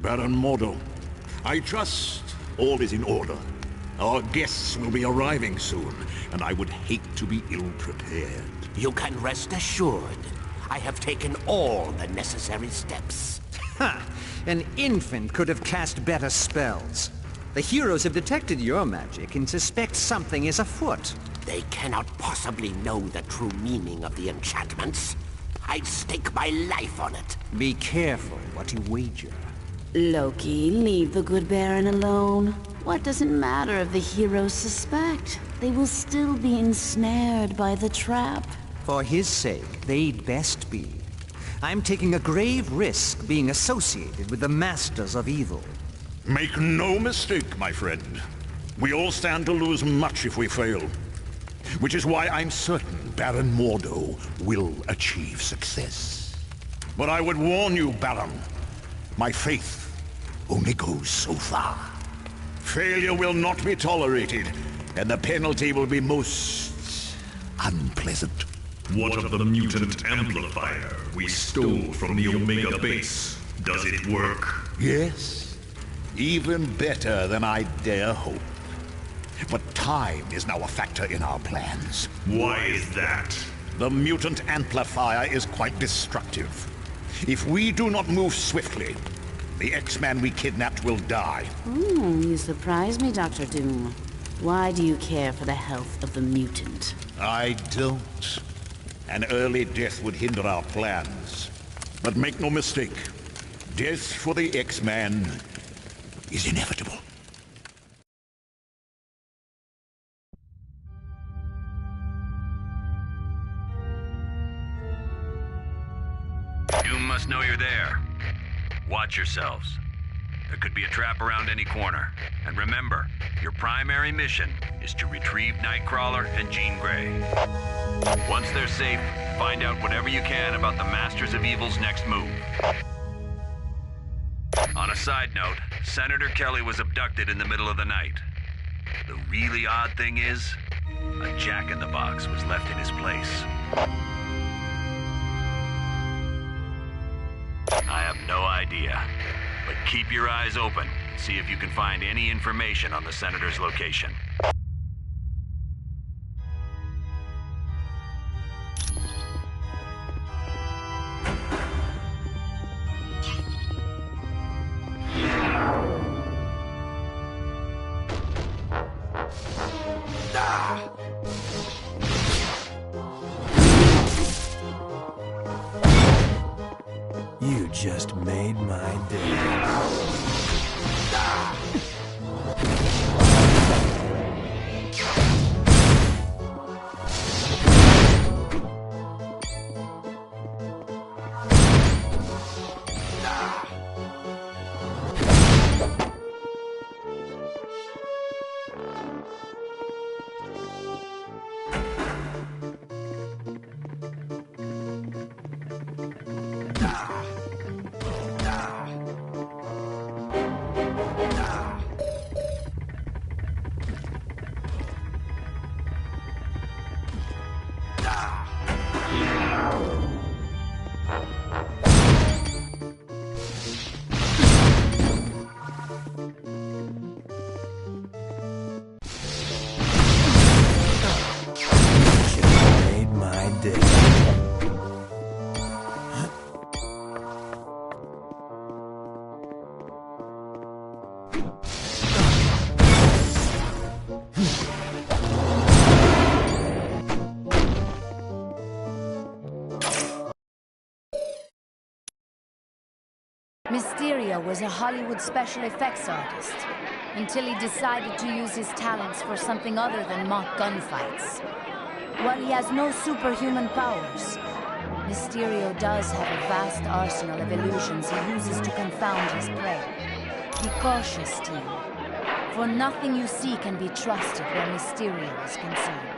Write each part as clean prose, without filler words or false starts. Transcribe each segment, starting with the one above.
Baron Mordo, I trust all is in order. Our guests will be arriving soon, and I would hate to be ill-prepared. You can rest assured. I have taken all the necessary steps. Ha! An infant could have cast better spells. The heroes have detected your magic and suspect something is afoot. They cannot possibly know the true meaning of the enchantments. I'd stake my life on it. Be careful what you wager. Loki, leave the good Baron alone. What does it matter if the heroes suspect? They will still be ensnared by the trap. For his sake, they'd best be. I'm taking a grave risk being associated with the Masters of Evil. Make no mistake, my friend. We all stand to lose much if we fail. Which is why I'm certain Baron Mordo will achieve success. But I would warn you, Baron, my faith only goes so far. Failure will not be tolerated, and the penalty will be most unpleasant. What of the mutant amplifier we stole from the Omega base? Does it work? Yes, even better than I dare hope. But time is now a factor in our plans. Why is that? The mutant amplifier is quite destructive. If we do not move swiftly, the X-Man we kidnapped will die. You surprise me, Dr. Doom. Why do you care for the health of the mutant? I don't. An early death would hinder our plans. But make no mistake, death for the X-Man is inevitable. You must know you're there. Watch yourselves. There could be a trap around any corner. And remember, your primary mission is to retrieve Nightcrawler and Jean Grey. Once they're safe, find out whatever you can about the Masters of Evil's next move. On a side note, Senator Kelly was abducted in the middle of the night. The really odd thing is, a jack-in-the-box was left in his place. I have no idea, but keep your eyes open and see if you can find any information on the Senator's location. You just made my day. Mysterio was a Hollywood special effects artist, until he decided to use his talents for something other than mock gunfights. While he has no superhuman powers, Mysterio does have a vast arsenal of illusions he uses to confound his prey. Be cautious, team, for nothing you see can be trusted where Mysterio is concerned.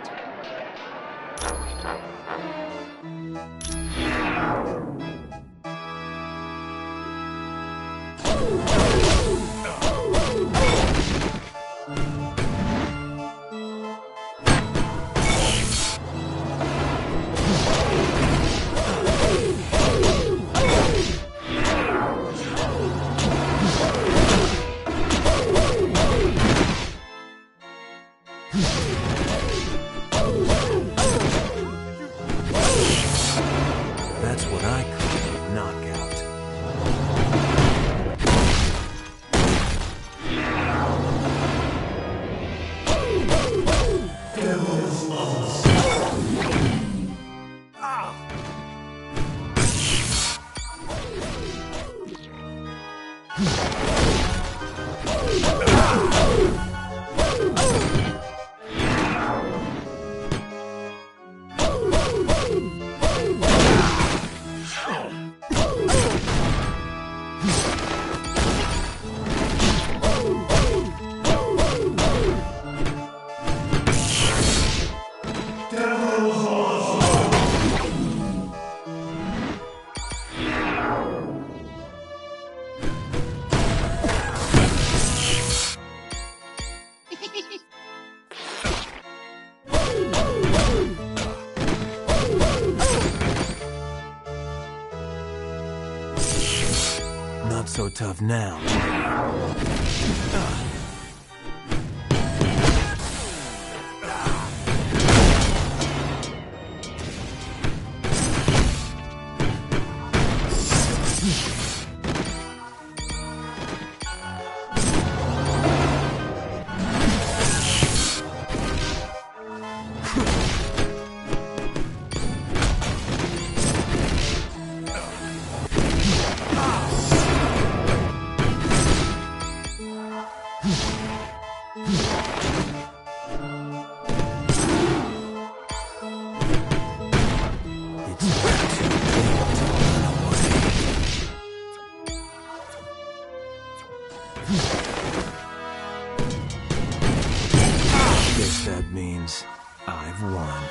Not so tough now. Guess that means I've won.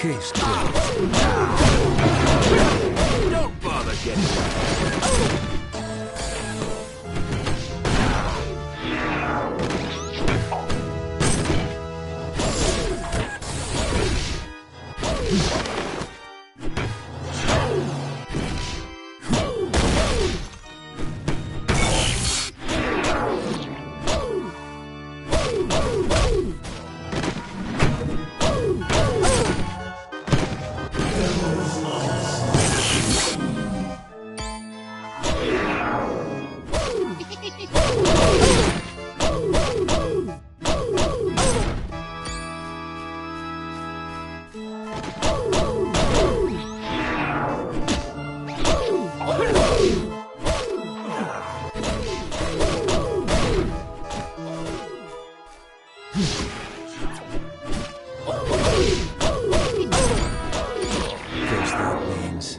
Case closed. Don't bother getting Guess that means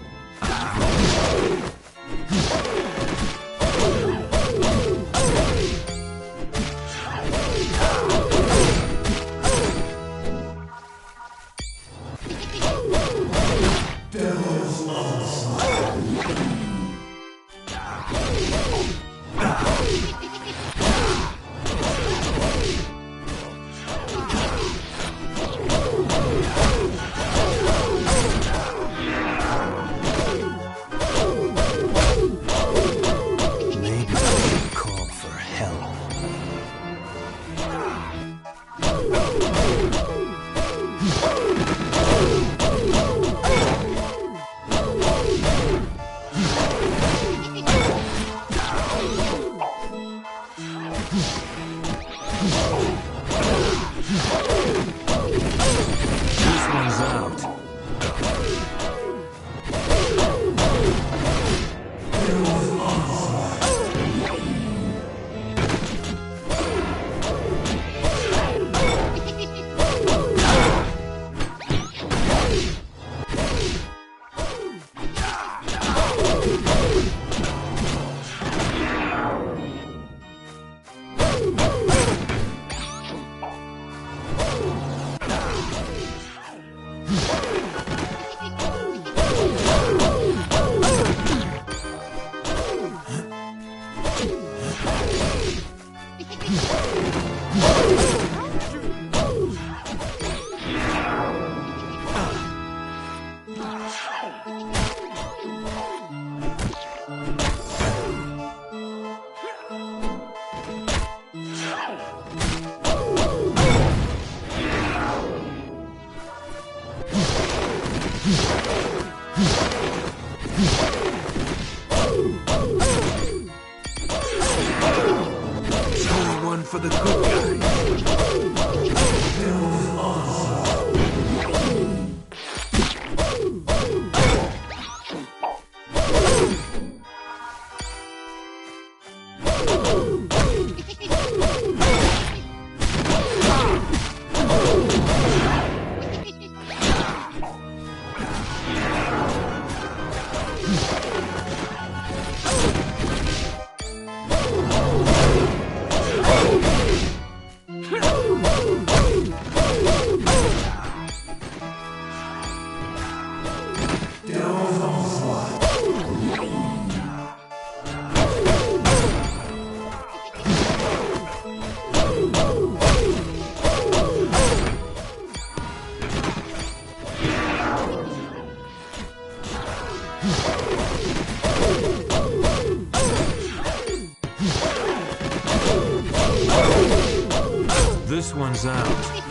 One for the good guys. This one's out.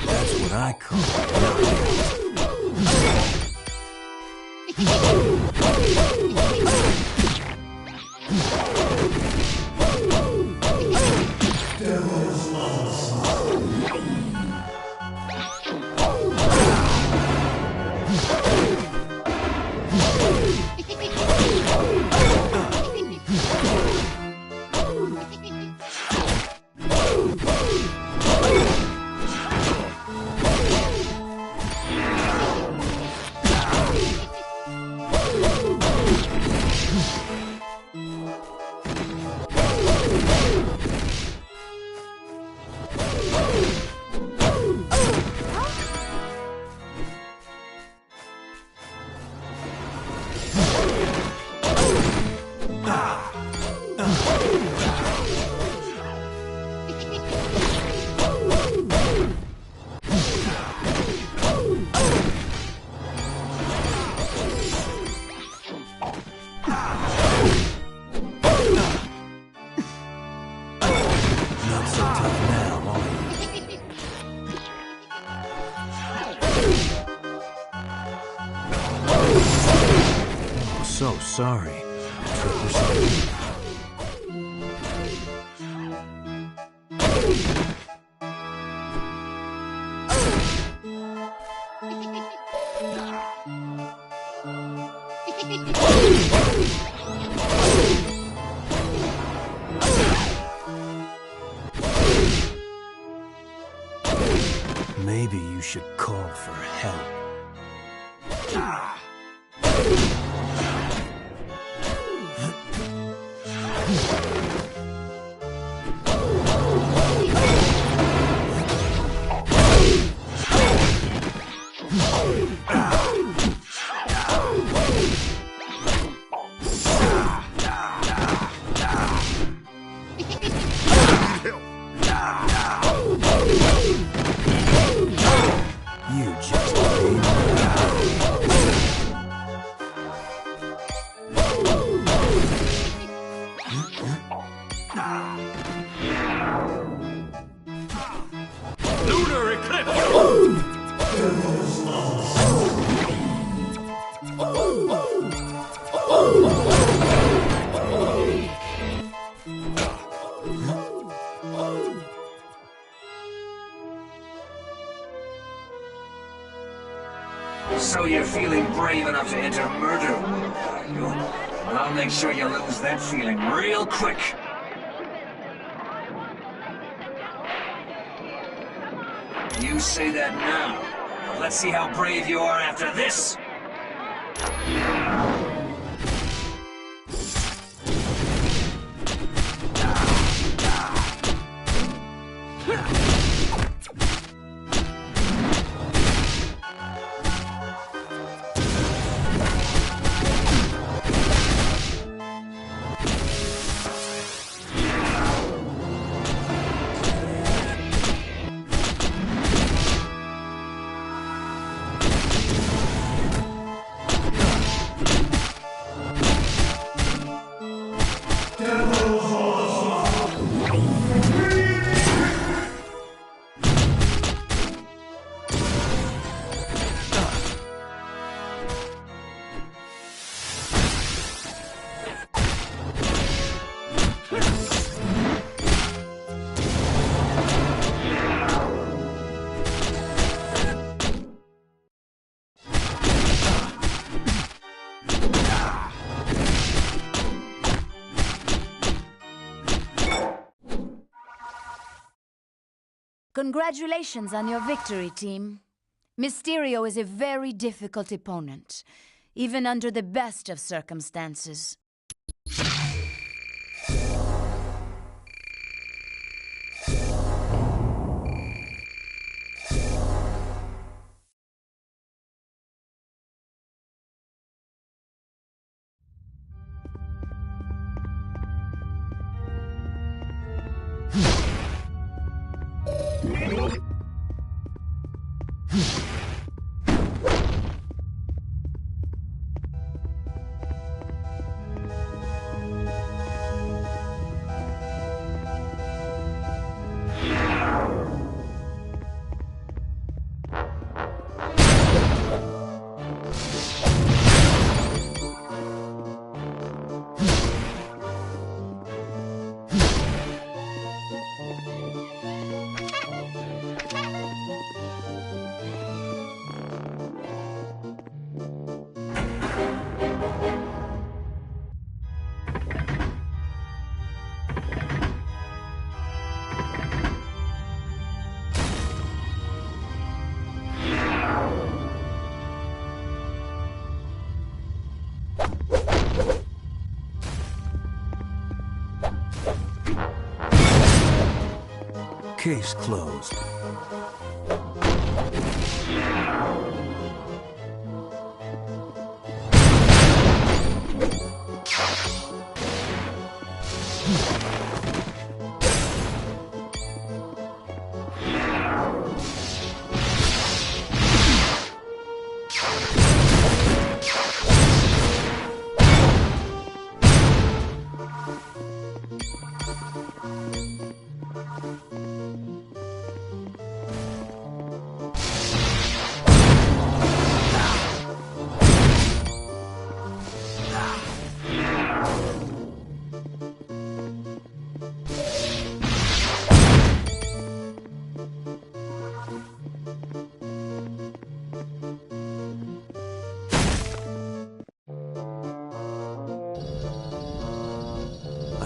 That's what I call so sorry. Maybe you should call for help. You just made me. brave enough to enter murder world, are you? Well, I'll make sure you lose that feeling real quick. You say that now. Well, let's see how brave you are after this. Congratulations on your victory, team. Mysterio is a very difficult opponent, even under the best of circumstances. Case closed.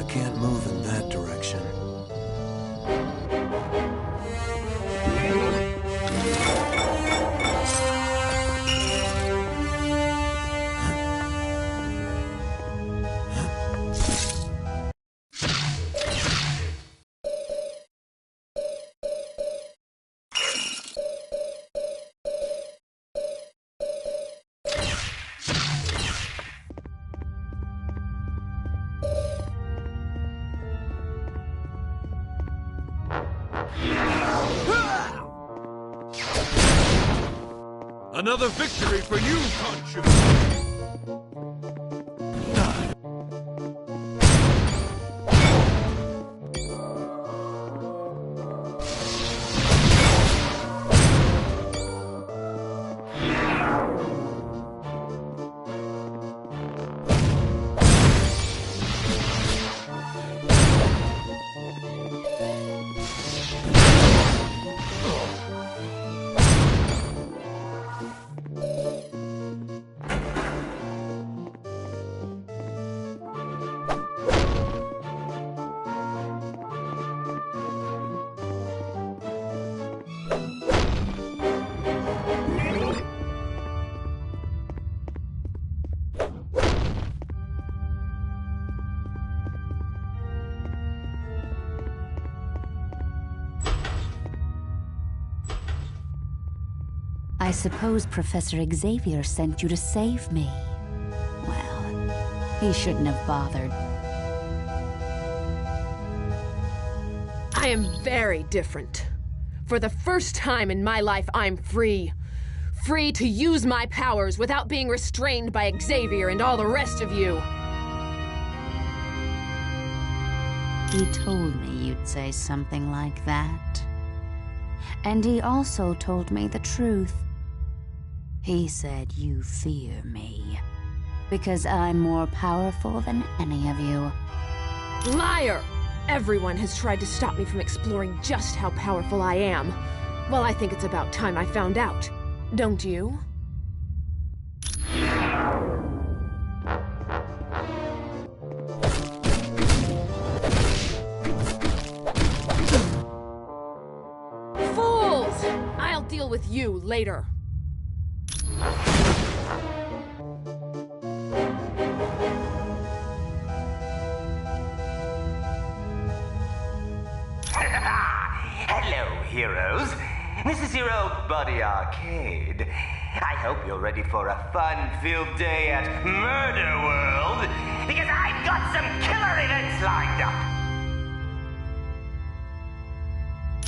Can't move in that direction. Another victory for you, Conchu! I suppose Professor Xavier sent you to save me. Well, he shouldn't have bothered. I am very different. For the first time in my life, I'm free. Free to use my powers without being restrained by Xavier and all the rest of you. He told me you'd say something like that. And he also told me the truth. He said you fear me. Because I'm more powerful than any of you. Liar! Everyone has tried to stop me from exploring just how powerful I am. Well, I think it's about time I found out. Don't you? Fools! I'll deal with you later. Hello, heroes. This is your old buddy Arcade. I hope you're ready for a fun-filled day at Murder World, because I've got some killer events lined up.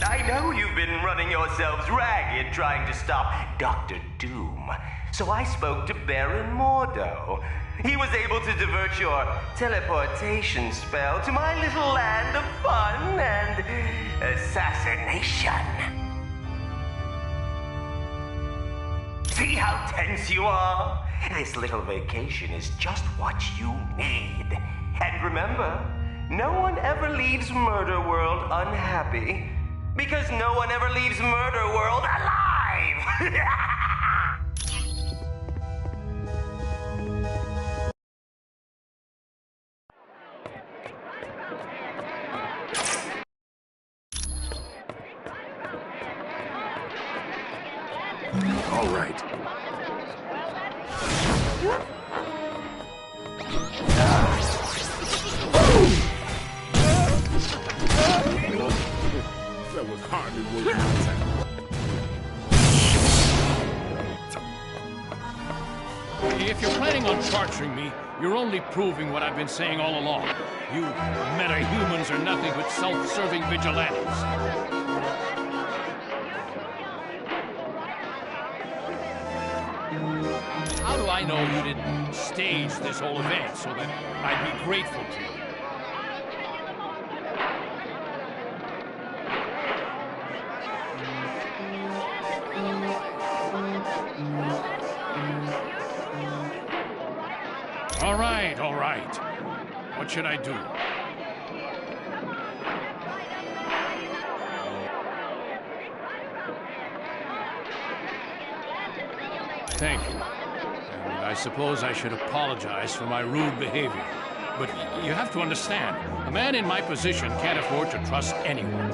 I know you've been running yourselves ragged trying to stop Dr. Doom, so I spoke to Baron Mordo. He was able to divert your teleportation spell to my little land of fun and assassination. See how tense you are? This little vacation is just what you need. And remember, no one ever leaves Murder World unhappy, because no one ever leaves Murder World alive! All right. That was hardly worth my time. If you're planning on torturing me, you're only proving what I've been saying all along. You meta-humans are nothing but self-serving vigilantes. How do I know you didn't stage this whole event so that I'd be grateful to you? All right. What should I do? Thank you. And I suppose I should apologize for my rude behavior. But you have to understand, a man in my position can't afford to trust anyone.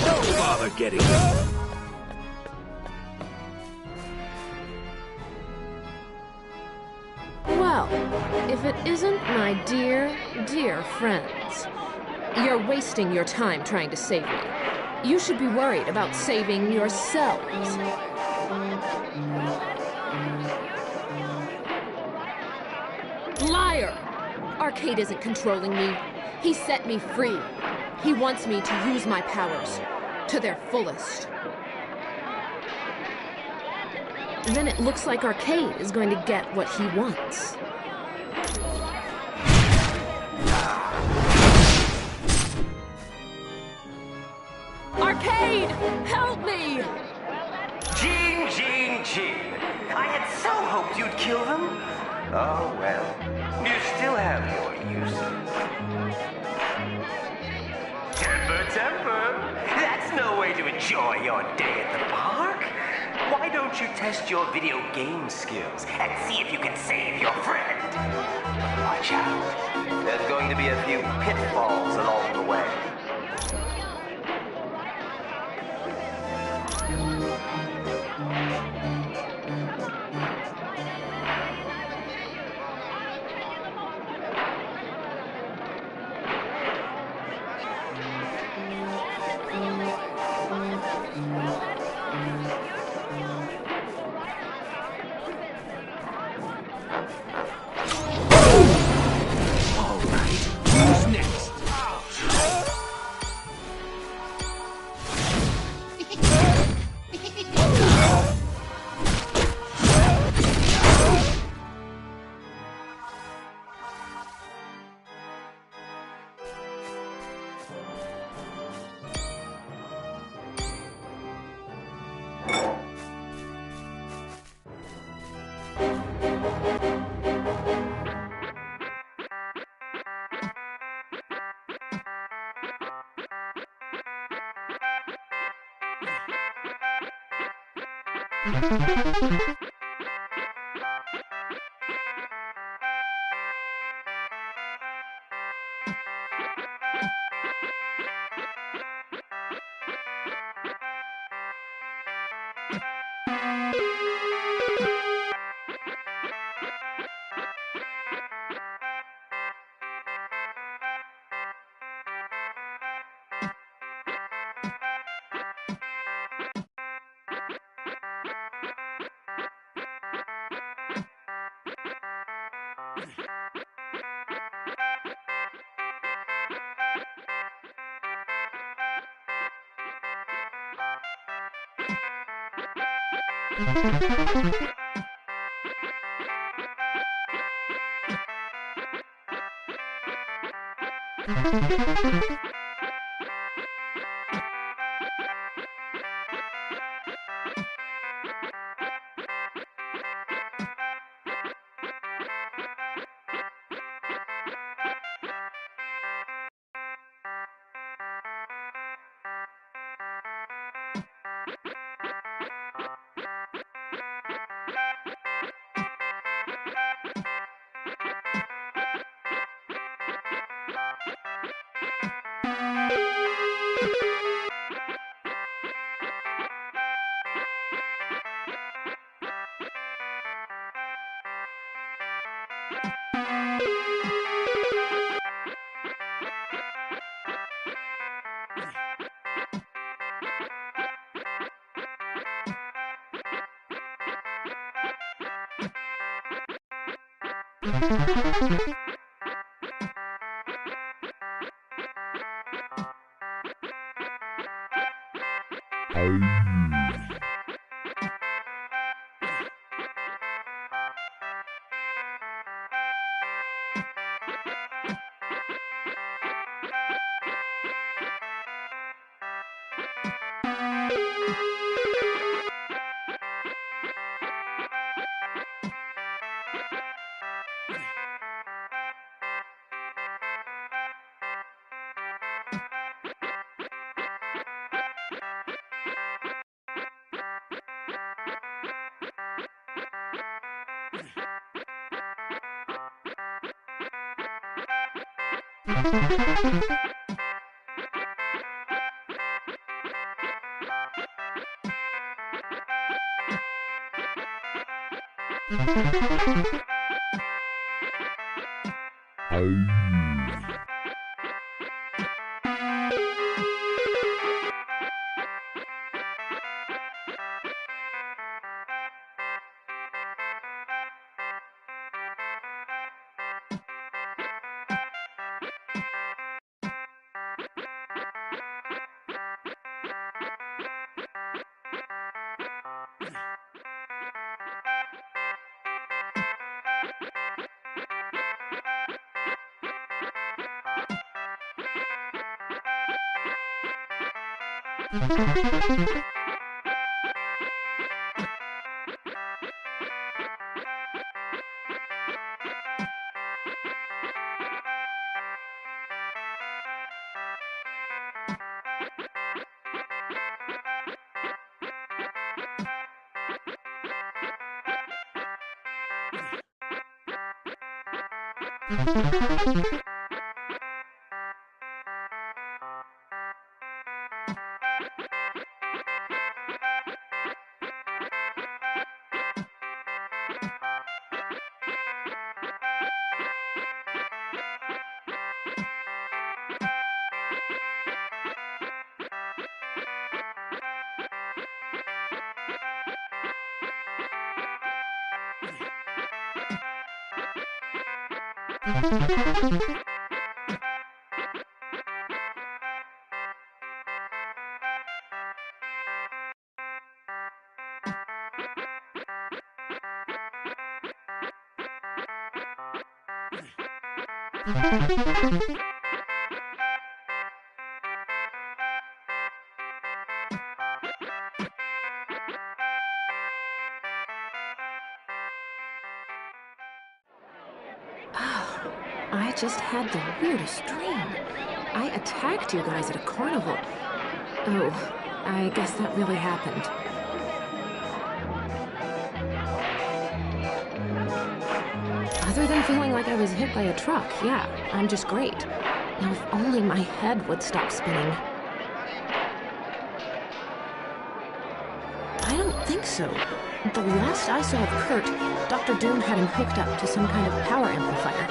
Don't bother getting up. Well, if it isn't my dear, dear friends, you're wasting your time trying to save me. You should be worried about saving yourselves. Liar! Arcade isn't controlling me. He set me free. He wants me to use my powers to their fullest. Then it looks like Arcade is going to get what he wants. Arcade! Help me! Gene. I had so hoped you'd kill them. Oh, well. You still have your uses. Temper. That's no way to enjoy your day at the park. Why don't you test your video game skills and see if you can save your friend? But watch out. There's going to be a few pitfalls along the way. I just had the weirdest dream. I attacked you guys at a carnival. Oh, I guess that really happened. Other than feeling like I was hit by a truck, yeah, I'm just great. Now if only my head would stop spinning. I don't think so. The last I saw of Kurt, Dr. Doom had him hooked up to some kind of power amplifier.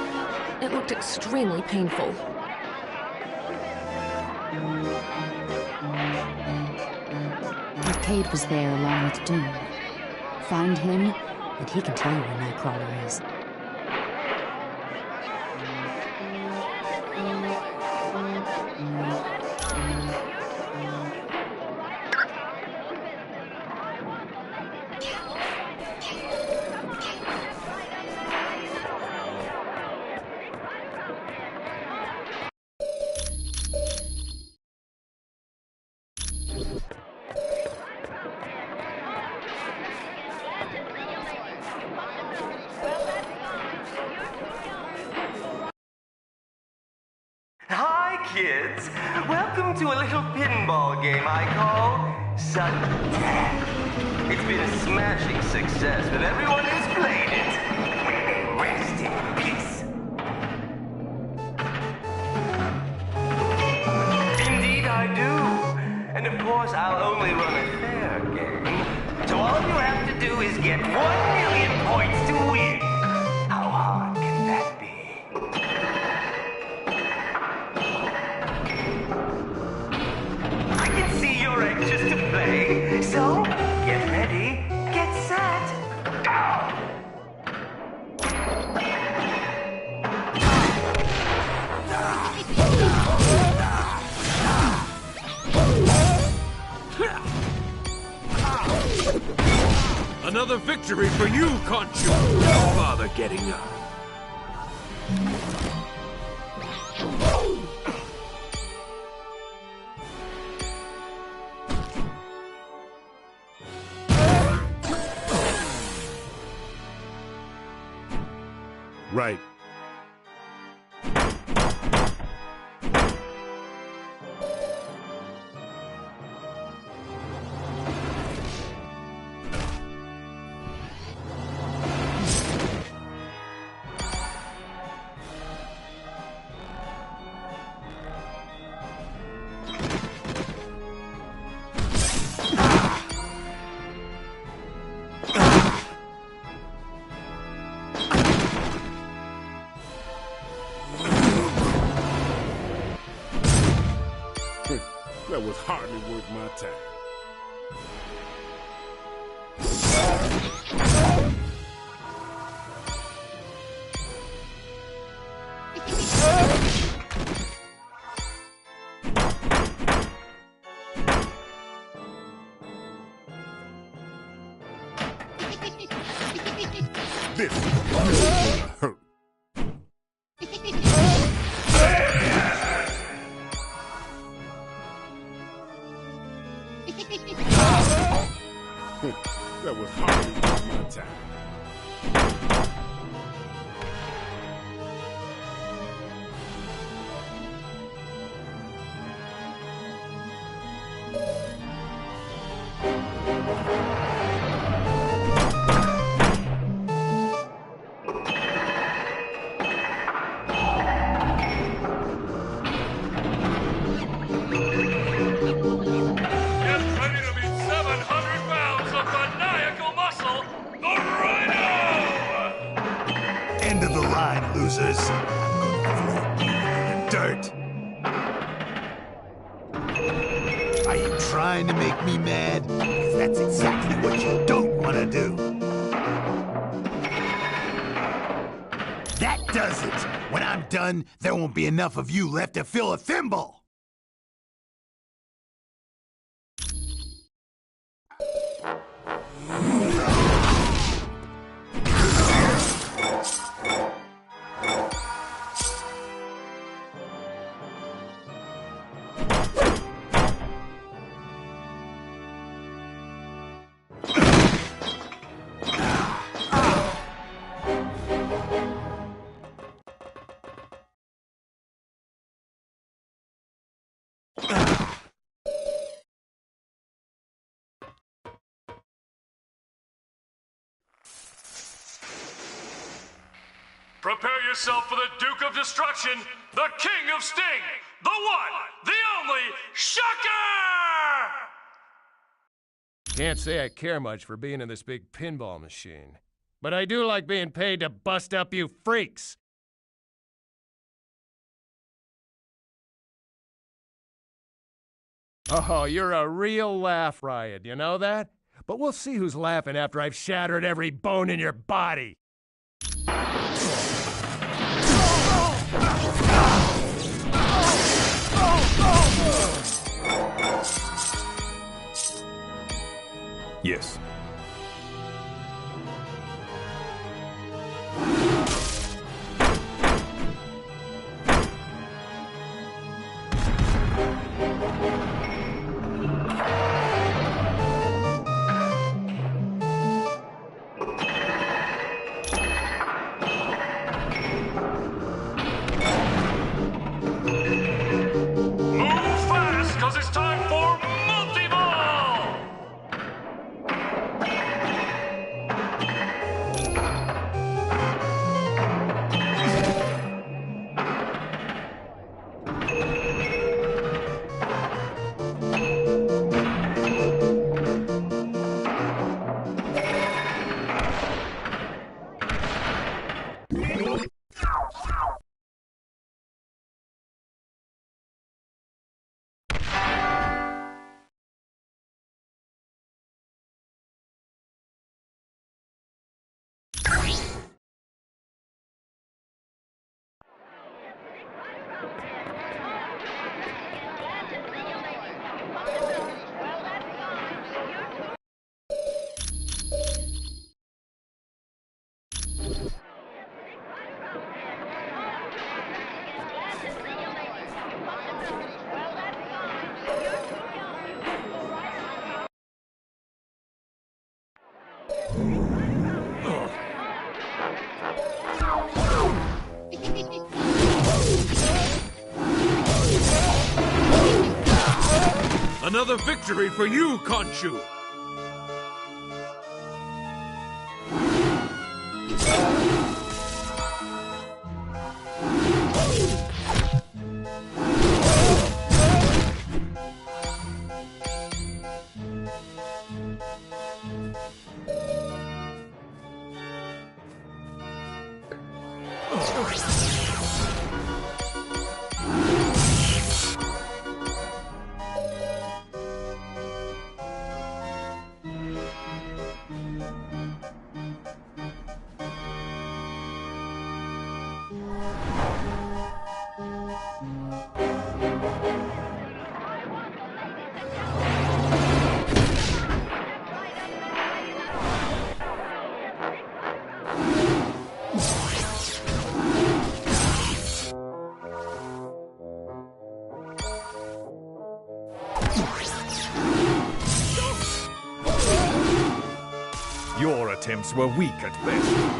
It looked extremely painful. Arcade was there along with Doom. Find him, and he can tell you where Nightcrawler is. Hi, kids. Welcome to a little pinball game I call Sudden Death. It's been a smashing success with everyone who's played it. Rest in peace. Indeed I do. And of course, I'll only run a fair game. So all you have to do is get 1,000,000 points to win. How hard can that be? I can see you're anxious to play, so get ready, get set, go! Another victory for you, Conchu! Don't bother getting up. Right. That was hardly worth my time. This is gonna hurt. That was hardly worth my time. End of the line, losers. I'm gonna throw you in the dirt. Are you trying to make me mad? Because that's exactly what you don't want to do. That does it. When I'm done, there won't be enough of you left to fill a thimble. Prepare yourself for the Duke of Destruction, the King of Sting, the one, the only, Shocker! Can't say I care much for being in this big pinball machine. But I do like being paid to bust up you freaks. Oh, you're a real laugh riot, you know that? But we'll see who's laughing after I've shattered every bone in your body. Yes. Another victory for you, Khonshu! Your attempts were weak at best.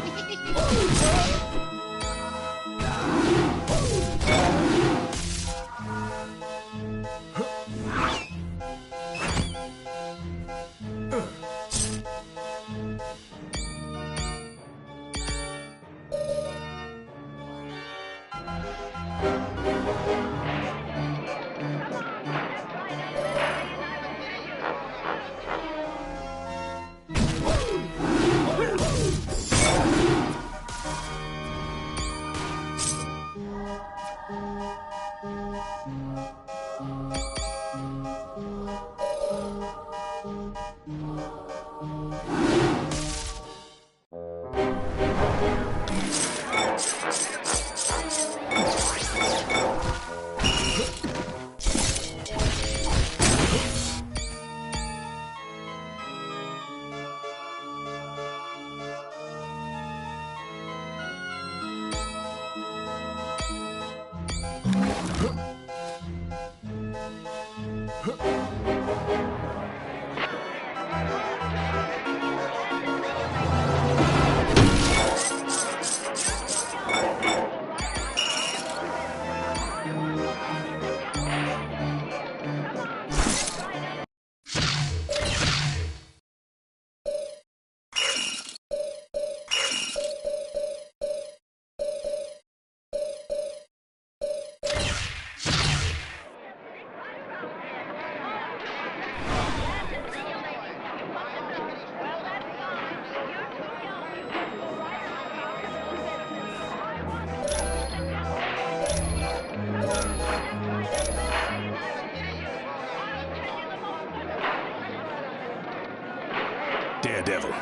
Daredevil,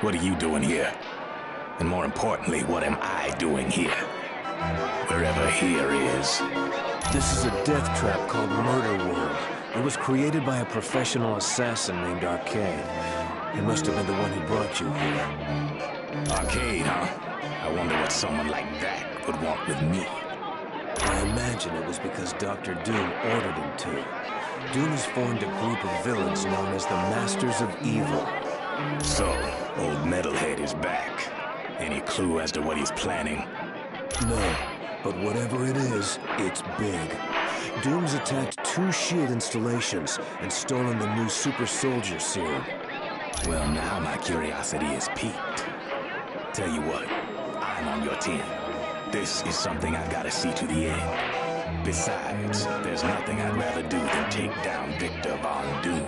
what are you doing here? And more importantly, what am I doing here? Wherever here is. This is a death trap called Murder World. It was created by a professional assassin named Arcade. He must have been the one who brought you here. Arcade, huh? I wonder what someone like that would want with me. I imagine it was because Dr. Doom ordered him to. Doom has formed a group of villains known as the Masters of Evil. So, old Metalhead is back. Any clue as to what he's planning? No, but whatever it is, it's big. Doom's attacked 2 S.H.I.E.L.D. installations and stolen the new super soldier serum. Well, now my curiosity is piqued. Tell you what, I'm on your team. This is something I've got to see to the end. Besides, there's nothing I'd rather do than take down Victor Von Doom.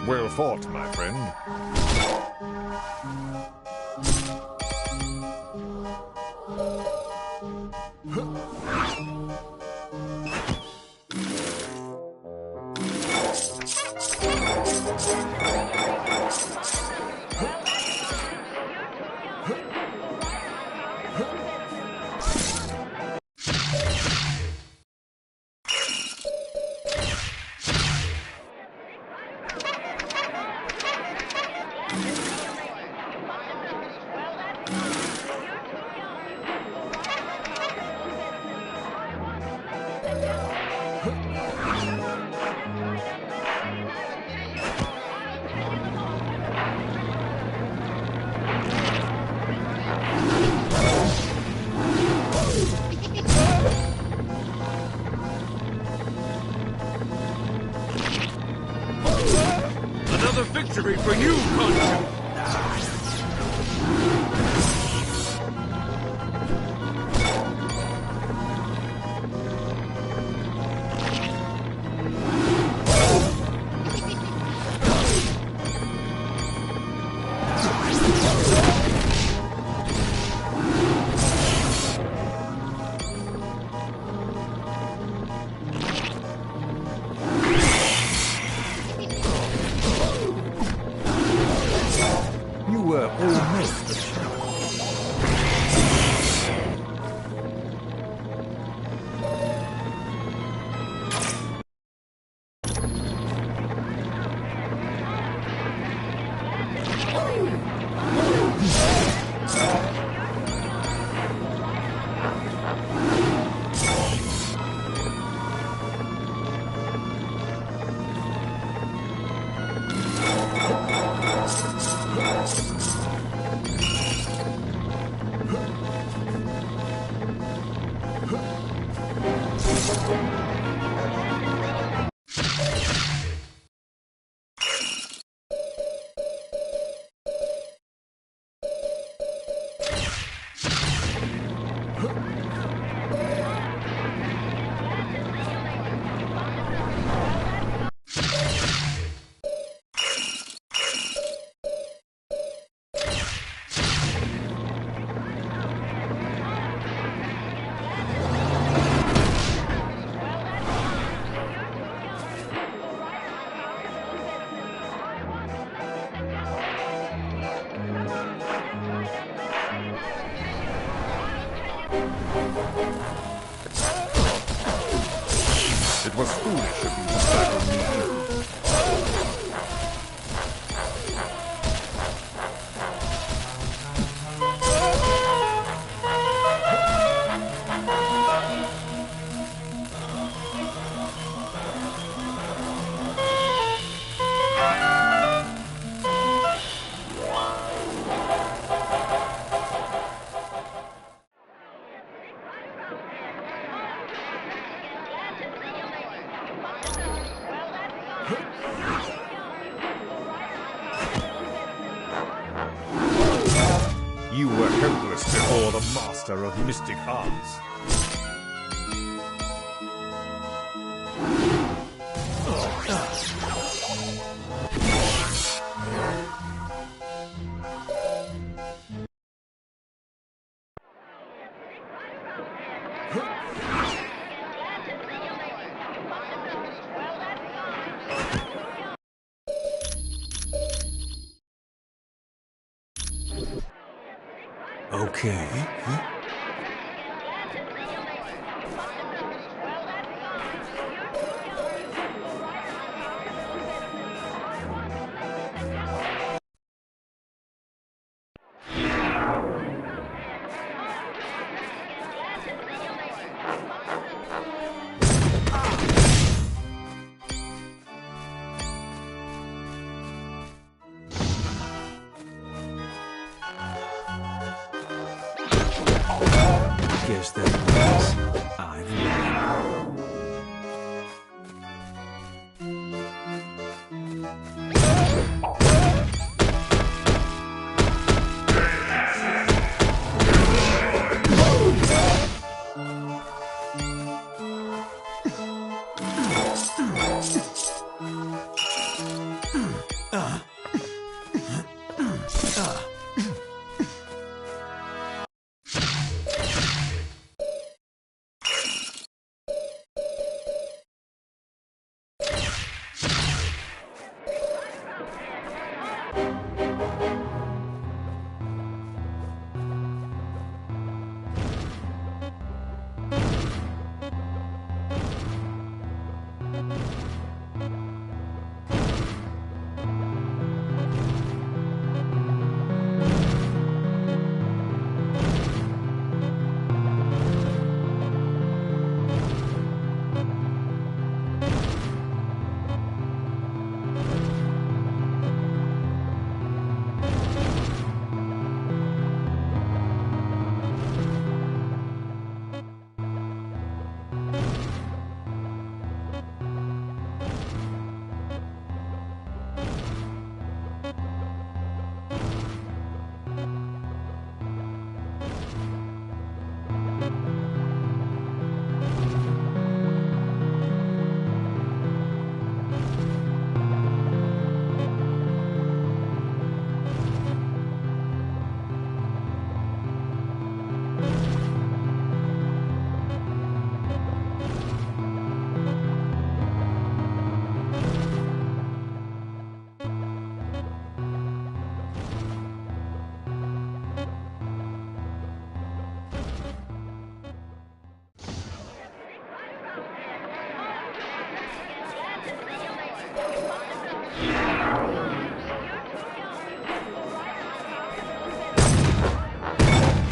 Well fought, my friend. Another victory for you, Khonshu! You were almost a It was foolish of you to stagger me here. master of mystic arts. Okay. Guess that means I've won.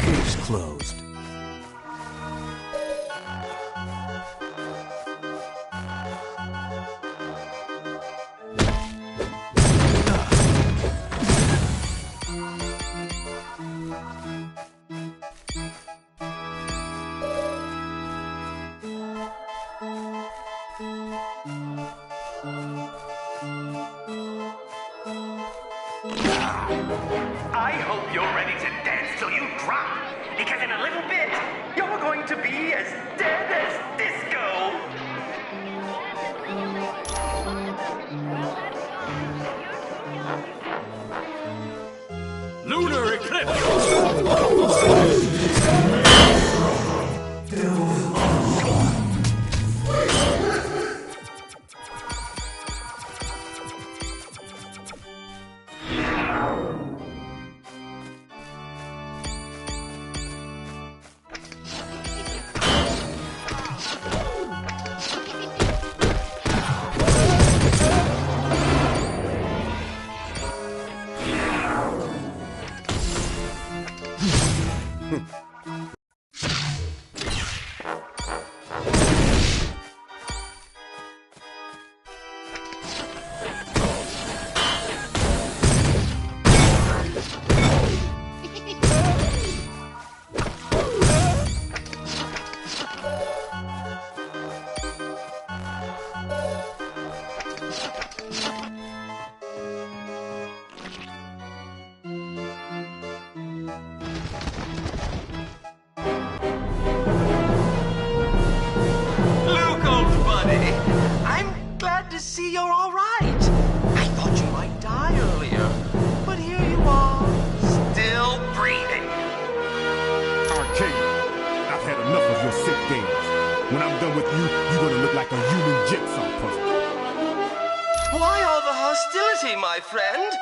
Case closed. I hope you're ready to dance till you drop, because in a little bit, you're going to be as dead as disco. Lunar eclipse! See, you're all right. I thought you might die earlier, but here you are, still breathing. Arcade, I've had enough of your sick games. When I'm done with you, you're gonna look like a human jigsaw puzzle. Why all the hostility, my friend?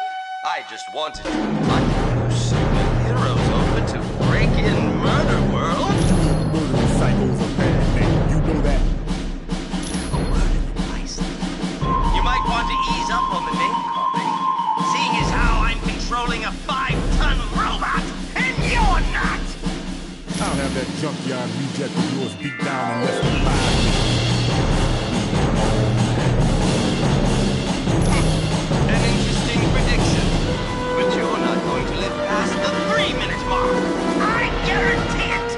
I just wanted to invite you superheroes over to break in Murder World. Murdering psychos are bad, man. You know that. You might want to ease up on the name calling, seeing as how I'm controlling a 5-ton robot, and you're not! I'll have that junkyard reject of yours beat down in less than 5 minutes. An interesting prediction, but you're not going to live past the 3-minute mark. I guarantee it!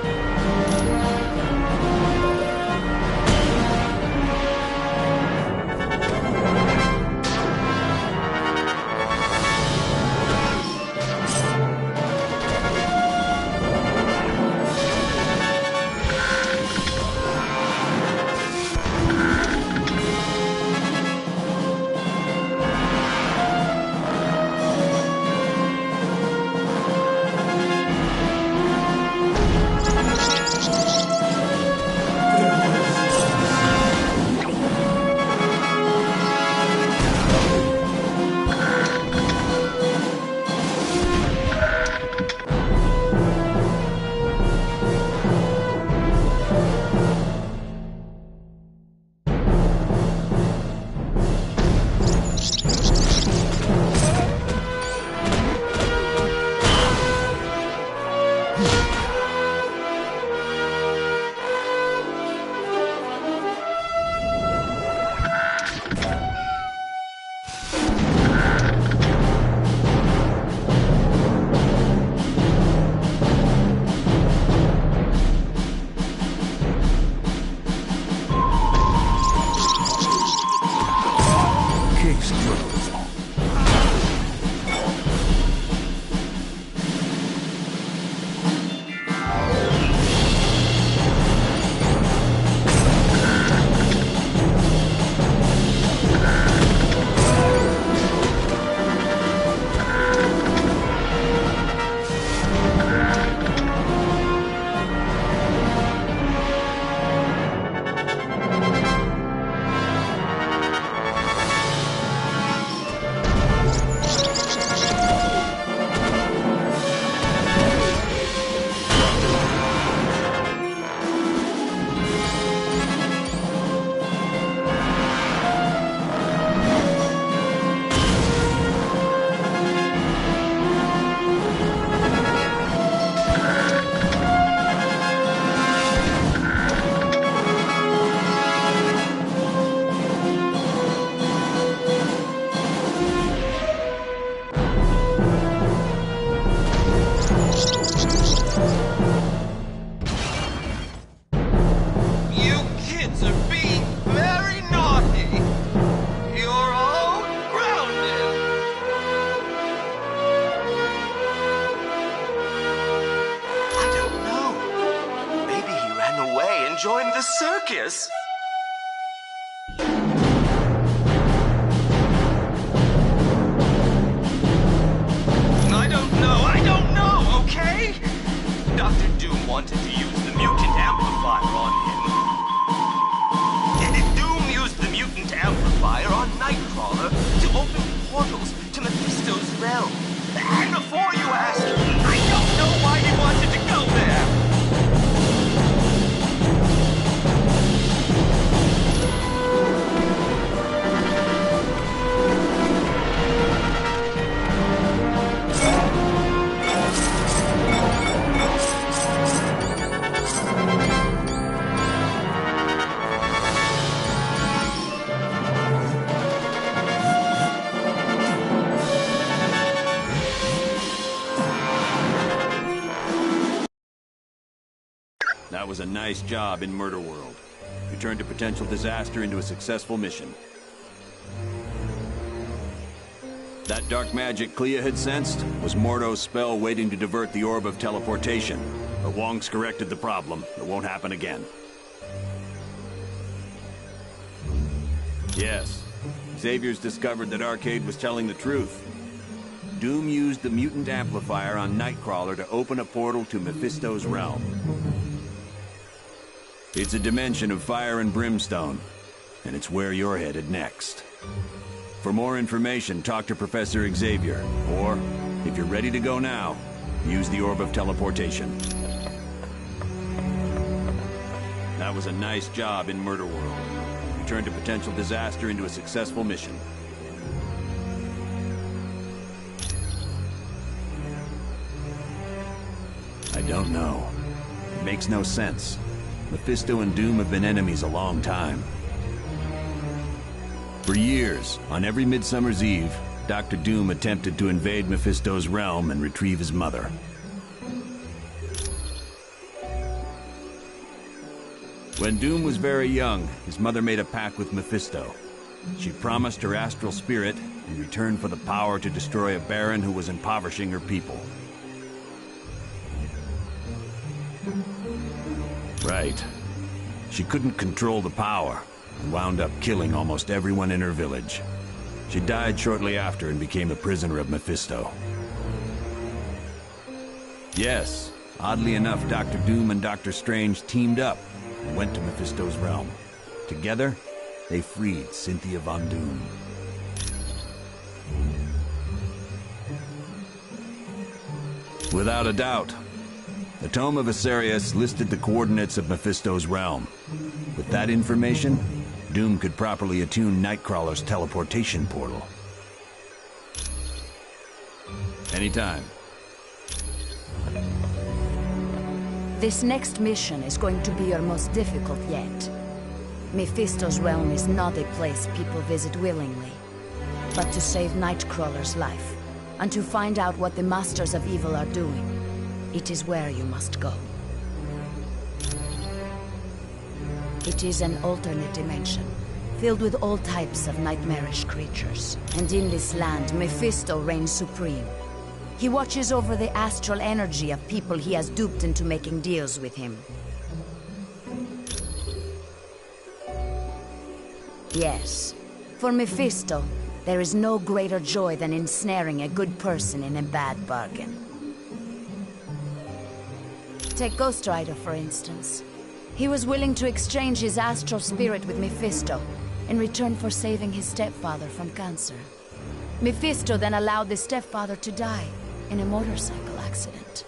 Join the circus! I don't know, okay? Dr. Doom wanted to use the mutant amplifier on him. And if Doom used the mutant amplifier on Nightcrawler to open portals to Mephisto's realm. And before you ask, I don't know why he wanted to go there! That was a nice job in Murder World. You turned a potential disaster into a successful mission. That dark magic Clea had sensed was Mordo's spell waiting to divert the orb of teleportation. But Wong's corrected the problem. It won't happen again. Yes, Xavier's discovered that Arcade was telling the truth. Doom used the mutant amplifier on Nightcrawler to open a portal to Mephisto's realm. It's a dimension of fire and brimstone, and it's where you're headed next. For more information, talk to Professor Xavier, or, if you're ready to go now, use the Orb of Teleportation. That was a nice job in Murder World. You turned a potential disaster into a successful mission. I don't know. It makes no sense. Mephisto and Doom have been enemies a long time. For years, on every Midsummer's Eve, Dr. Doom attempted to invade Mephisto's realm and retrieve his mother. When Doom was very young, his mother made a pact with Mephisto. She promised her astral spirit in return for the power to destroy a baron who was impoverishing her people. Right. She couldn't control the power, and wound up killing almost everyone in her village. She died shortly after and became a prisoner of Mephisto. Yes, oddly enough, Dr. Doom and Dr. Strange teamed up and went to Mephisto's realm. Together, they freed Cynthia Von Doom. Without a doubt, the Tome of Asarius listed the coordinates of Mephisto's realm. With that information, Doom could properly attune Nightcrawler's teleportation portal. Anytime. This next mission is going to be your most difficult yet. Mephisto's realm is not a place people visit willingly. But to save Nightcrawler's life, and to find out what the Masters of Evil are doing, it is where you must go. It is an alternate dimension, filled with all types of nightmarish creatures. And in this land, Mephisto reigns supreme. He watches over the astral energy of people he has duped into making deals with him. Yes, for Mephisto, there is no greater joy than ensnaring a good person in a bad bargain. Take Ghost Rider, for instance. He was willing to exchange his astral spirit with Mephisto in return for saving his stepfather from cancer. Mephisto then allowed the stepfather to die in a motorcycle accident.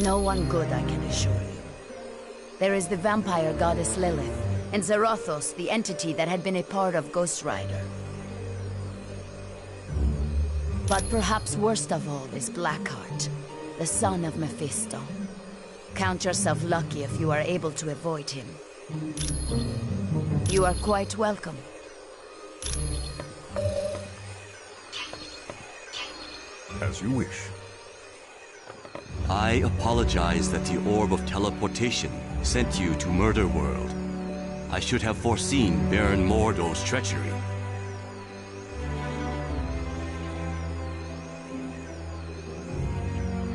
No one good, I can assure you. There is the vampire goddess Lilith, and Zarathos, the entity that had been a part of Ghost Rider. But perhaps worst of all is Blackheart, the son of Mephisto. Count yourself lucky if you are able to avoid him. You are quite welcome. As you wish. I apologize that the Orb of Teleportation sent you to Murder World. I should have foreseen Baron Mordo's treachery.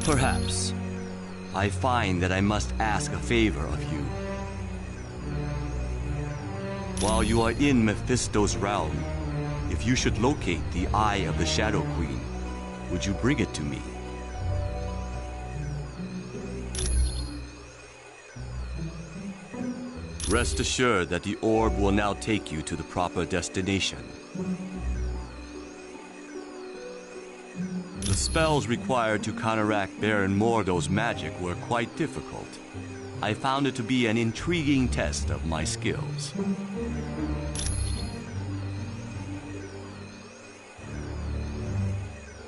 Perhaps. I find that I must ask a favor of you. While you are in Mephisto's realm, if you should locate the Eye of the Shadow Queen, would you bring it to me? Rest assured that the orb will now take you to the proper destination. The spells required to counteract Baron Mordo's magic were quite difficult. I found it to be an intriguing test of my skills.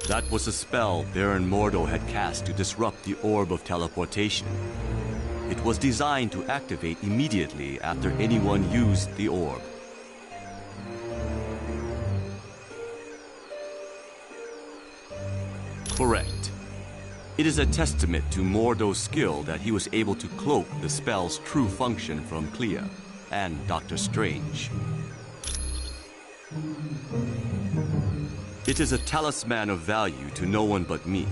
That was a spell Baron Mordo had cast to disrupt the Orb of Teleportation. It was designed to activate immediately after anyone used the orb. Correct. It is a testament to Mordo's skill that he was able to cloak the spell's true function from Clea and Dr. Strange. It is a talisman of value to no one but me.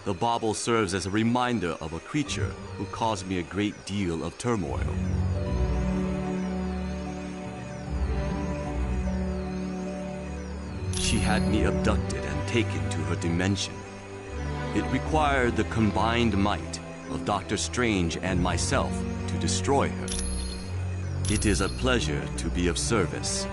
The bauble serves as a reminder of a creature who caused me a great deal of turmoil. had me abducted and taken to her dimension. It required the combined might of Dr. Strange and myself to destroy her. It is a pleasure to be of service.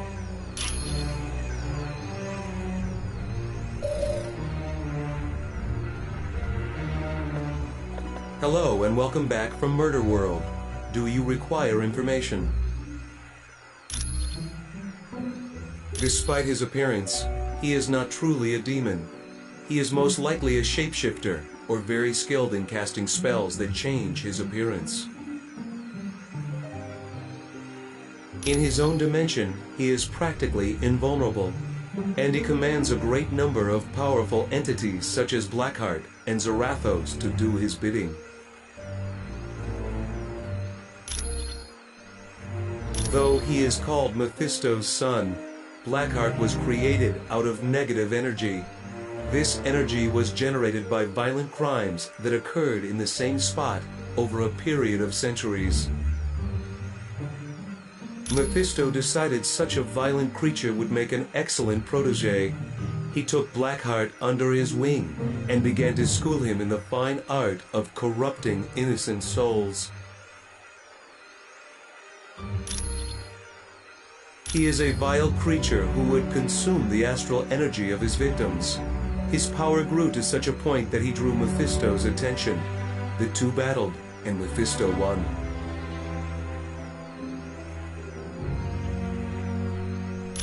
Hello and welcome back from Murder World. Do you require information? Despite his appearance, he is not truly a demon. He is most likely a shapeshifter, or very skilled in casting spells that change his appearance. In his own dimension, he is practically invulnerable, and he commands a great number of powerful entities such as Blackheart and Zarathos to do his bidding. Though he is called Mephisto's son, Blackheart was created out of negative energy. This energy was generated by violent crimes that occurred in the same spot over a period of centuries. Mephisto decided such a violent creature would make an excellent protege. He took Blackheart under his wing and began to school him in the fine art of corrupting innocent souls. He is a vile creature who would consume the astral energy of his victims. His power grew to such a point that he drew Mephisto's attention. The two battled, and Mephisto won.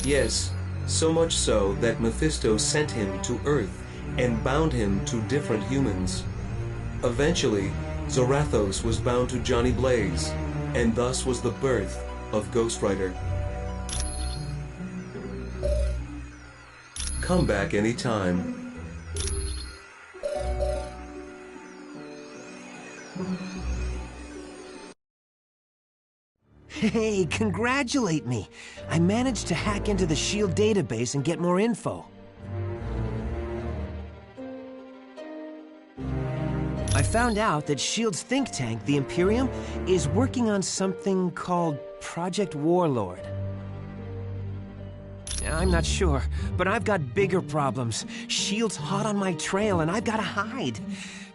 Yes, so much so that Mephisto sent him to Earth and bound him to different humans. Eventually, Zarathos was bound to Johnny Blaze, and thus was the birth of Ghost Rider. Come back anytime. Hey, congratulate me! I managed to hack into the S.H.I.E.L.D. database and get more info. I found out that S.H.I.E.L.D.'s think tank, the Imperium, is working on something called Project Warlord. I'm not sure, but I've got bigger problems. S.H.I.E.L.D's hot on my trail and I've got to hide.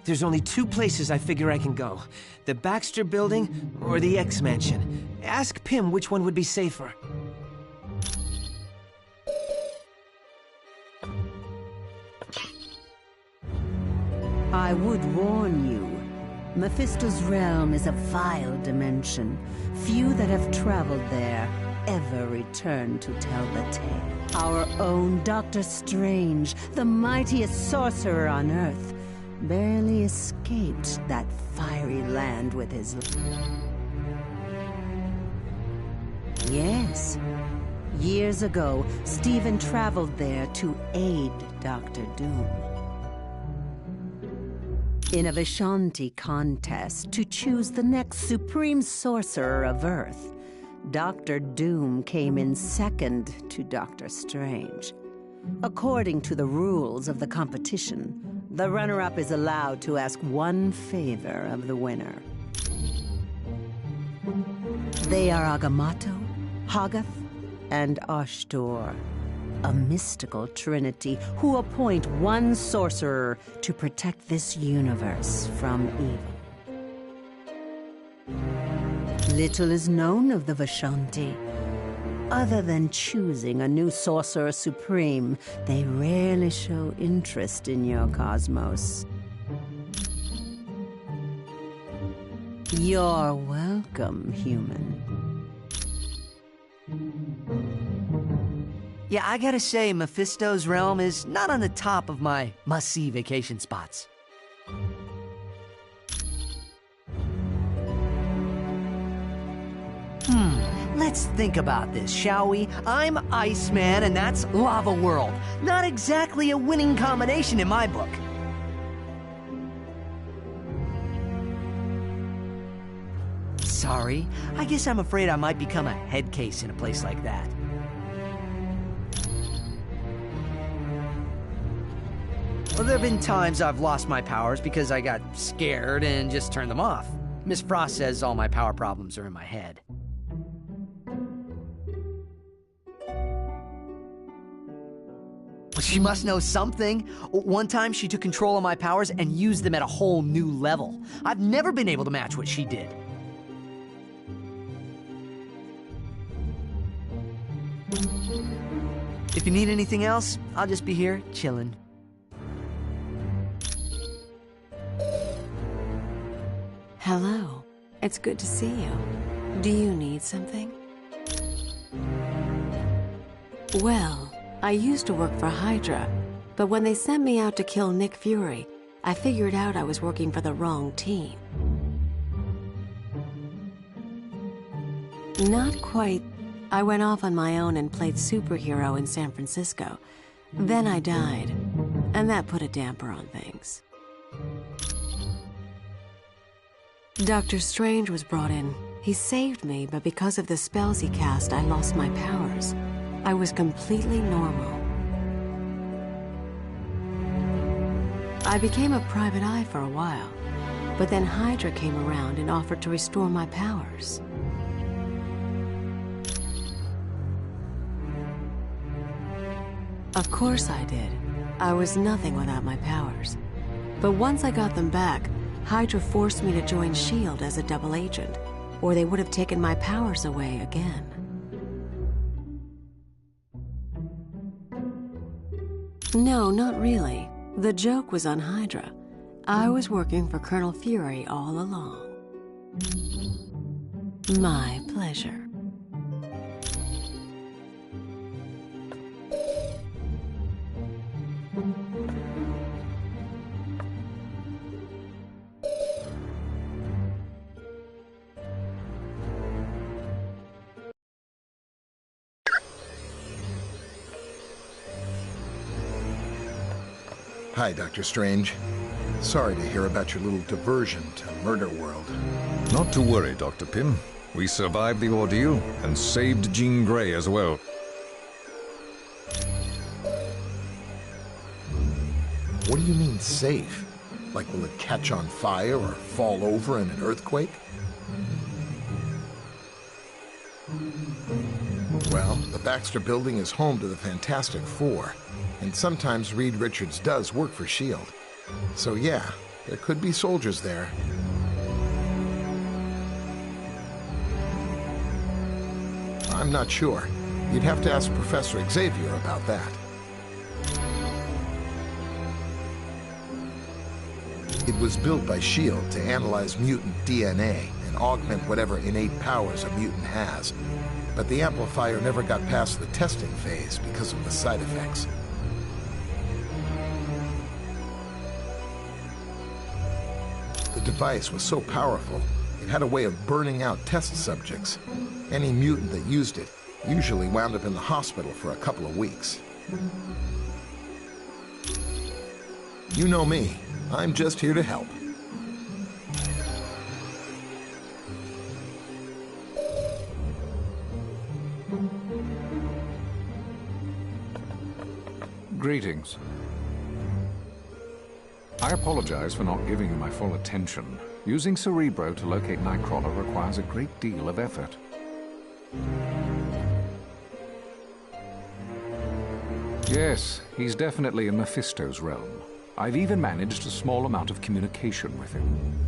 There's only two places I figure I can go. The Baxter Building or the X-Mansion. Ask Pym which one would be safer. I would warn you. Mephisto's realm is a vile dimension. Few that have traveled there ever return to tell the tale. Our own Dr. Strange, the mightiest sorcerer on Earth, barely escaped that fiery land with his... Yes. Years ago, Stephen traveled there to aid Dr. Doom. In a Vishanti contest to choose the next supreme sorcerer of Earth, Dr. Doom came in second to Dr. Strange. According to the rules of the competition, the runner-up is allowed to ask one favor of the winner. They are Agamotto, Hoggoth, and Ashtor, a mystical trinity who appoint one sorcerer to protect this universe from evil. Little is known of the Vishanti. Other than choosing a new Sorcerer Supreme, they rarely show interest in your cosmos. You're welcome, human. Yeah, I gotta say, Mephisto's realm is not on the top of my must-see vacation spots. Let's think about this, shall we? I'm Iceman, and that's Lava World. Not exactly a winning combination in my book. Sorry, I guess I'm afraid I might become a head case in a place like that. Well, there have been times I've lost my powers because I got scared and just turned them off. Miss Frost says all my power problems are in my head. She must know something. One time she took control of my powers and used them at a whole new level. I've never been able to match what she did. If you need anything else, I'll just be here, chilling. Hello. It's good to see you. Do you need something? Well, I used to work for Hydra, but when they sent me out to kill Nick Fury, I figured out I was working for the wrong team. Not quite. I went off on my own and played superhero in San Francisco. Then I died, and that put a damper on things. Dr. Strange was brought in. He saved me, but because of the spells he cast, I lost my powers. I was completely normal. I became a private eye for a while, but then Hydra came around and offered to restore my powers. Of course I did. I was nothing without my powers. But once I got them back, Hydra forced me to join S.H.I.E.L.D. as a double agent, or they would have taken my powers away again. No, not really. The joke was on Hydra. I was working for Colonel Fury all along. My pleasure. Hi, Dr. Strange. Sorry to hear about your little diversion to Murder World. Not to worry, Dr. Pym. We survived the ordeal and saved Jean Grey as well. What do you mean, safe? Like, will it catch on fire or fall over in an earthquake? Well, the Baxter Building is home to the Fantastic Four, and sometimes Reed Richards does work for S.H.I.E.L.D. So yeah, there could be soldiers there. I'm not sure. You'd have to ask Professor Xavier about that. It was built by S.H.I.E.L.D. to analyze mutant DNA and augment whatever innate powers a mutant has. But the amplifier never got past the testing phase because of the side effects. The device was so powerful, it had a way of burning out test subjects. Any mutant that used it usually wound up in the hospital for a couple of weeks. You know me. I'm just here to help. Greetings. I apologize for not giving you my full attention. Using Cerebro to locate Nightcrawler requires a great deal of effort. Yes, he's definitely in Mephisto's realm. I've even managed a small amount of communication with him.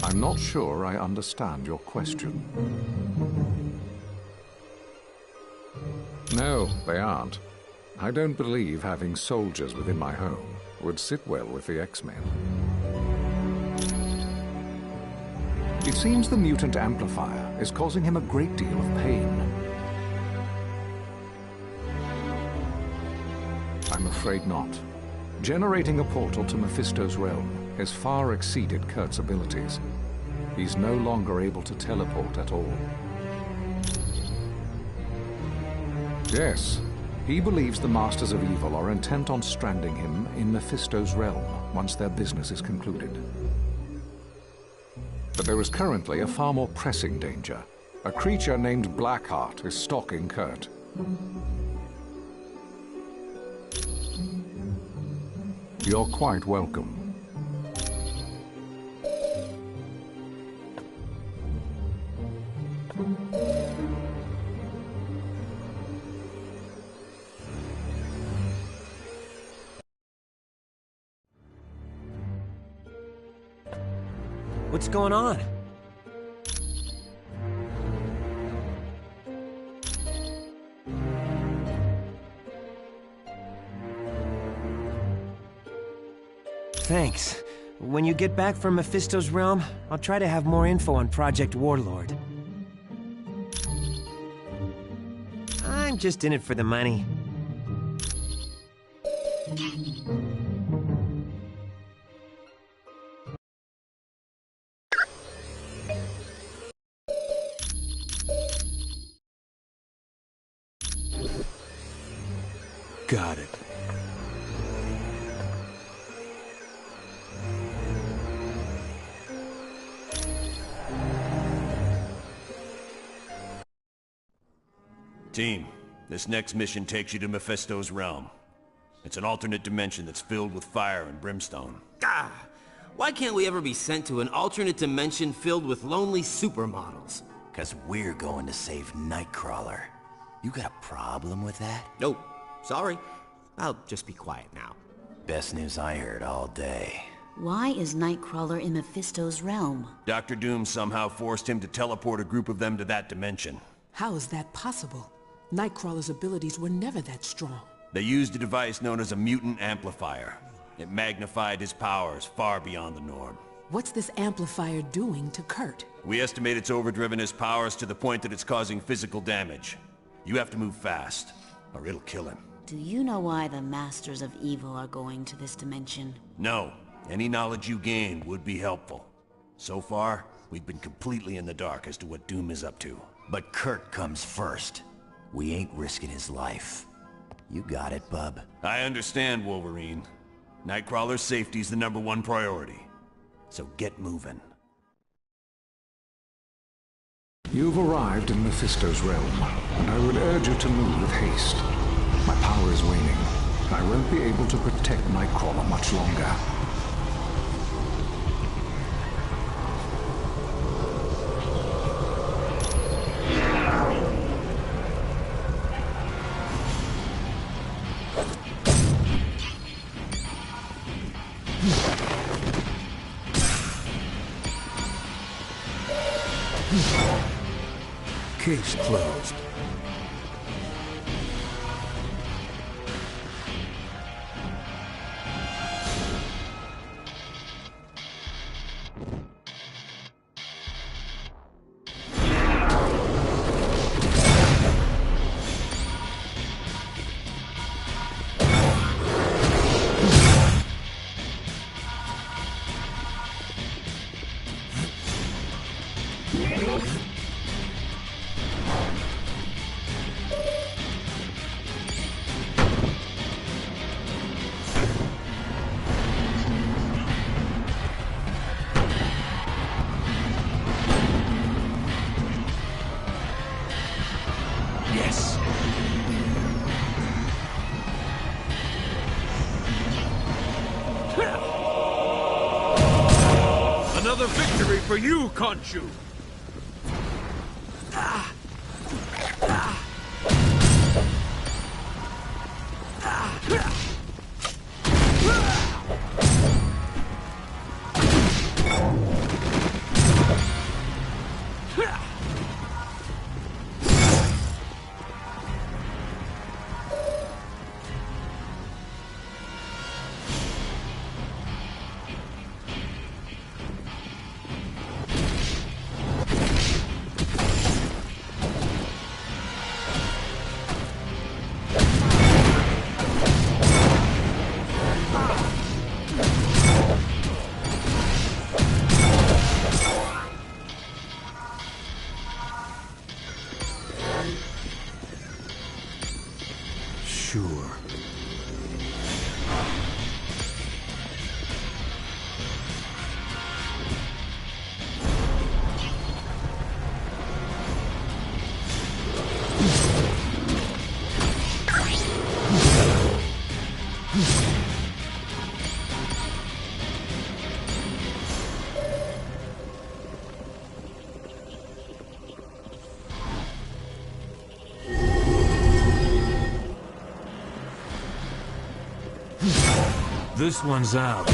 I'm not sure I understand your question. No, they aren't. I don't believe having soldiers within my home would sit well with the X-Men. It seems the mutant amplifier is causing him a great deal of pain. I'm afraid not. Generating a portal to Mephisto's realm has far exceeded Kurt's abilities. He's no longer able to teleport at all. Yes, he believes the Masters of Evil are intent on stranding him in Mephisto's realm once their business is concluded. But there is currently a far more pressing danger. A creature named Blackheart is stalking Kurt. You're quite welcome. What's going on? Thanks. When you get back from Mephisto's realm, I'll try to have more info on Project Warlord. I'm just in it for the money. Got it. Team, this next mission takes you to Mephisto's realm. It's an alternate dimension that's filled with fire and brimstone. Ah! Why can't we ever be sent to an alternate dimension filled with lonely supermodels? 'Cause we're going to save Nightcrawler. You got a problem with that? Nope. Sorry. I'll just be quiet now. Best news I heard all day. Why is Nightcrawler in Mephisto's realm? Dr. Doom somehow forced him to teleport a group of them to that dimension. How is that possible? Nightcrawler's abilities were never that strong. They used a device known as a mutant amplifier. It magnified his powers far beyond the norm. What's this amplifier doing to Kurt? We estimate it's overdriven his powers to the point that it's causing physical damage. You have to move fast, or it'll kill him. Do you know why the Masters of Evil are going to this dimension? No. Any knowledge you gain would be helpful. So far, we've been completely in the dark as to what Doom is up to. But Kurt comes first. We ain't risking his life. You got it, bub. I understand, Wolverine. Nightcrawler's safety's the #1 priority. So get moving. You've arrived in Mephisto's realm, and I would urge you to move with haste. My power is waning, and I won't be able to protect Nightcrawler much longer. Case closed. Another victory for you, Khonshu! Sure. This one's out.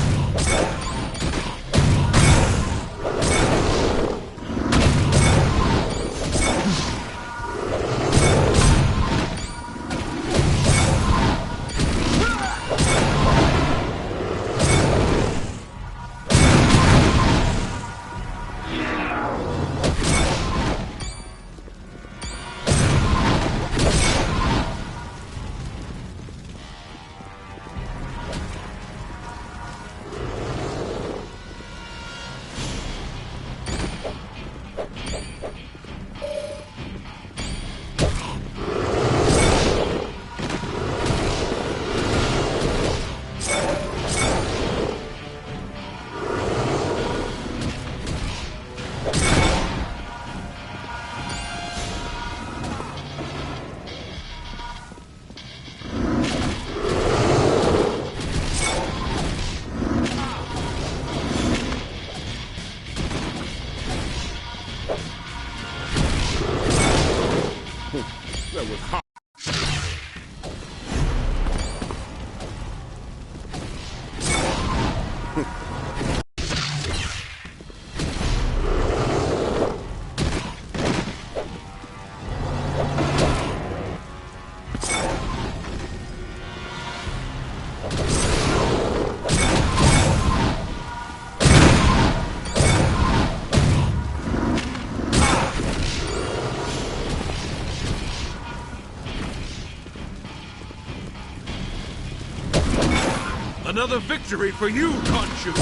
Another victory for you, Khonshu!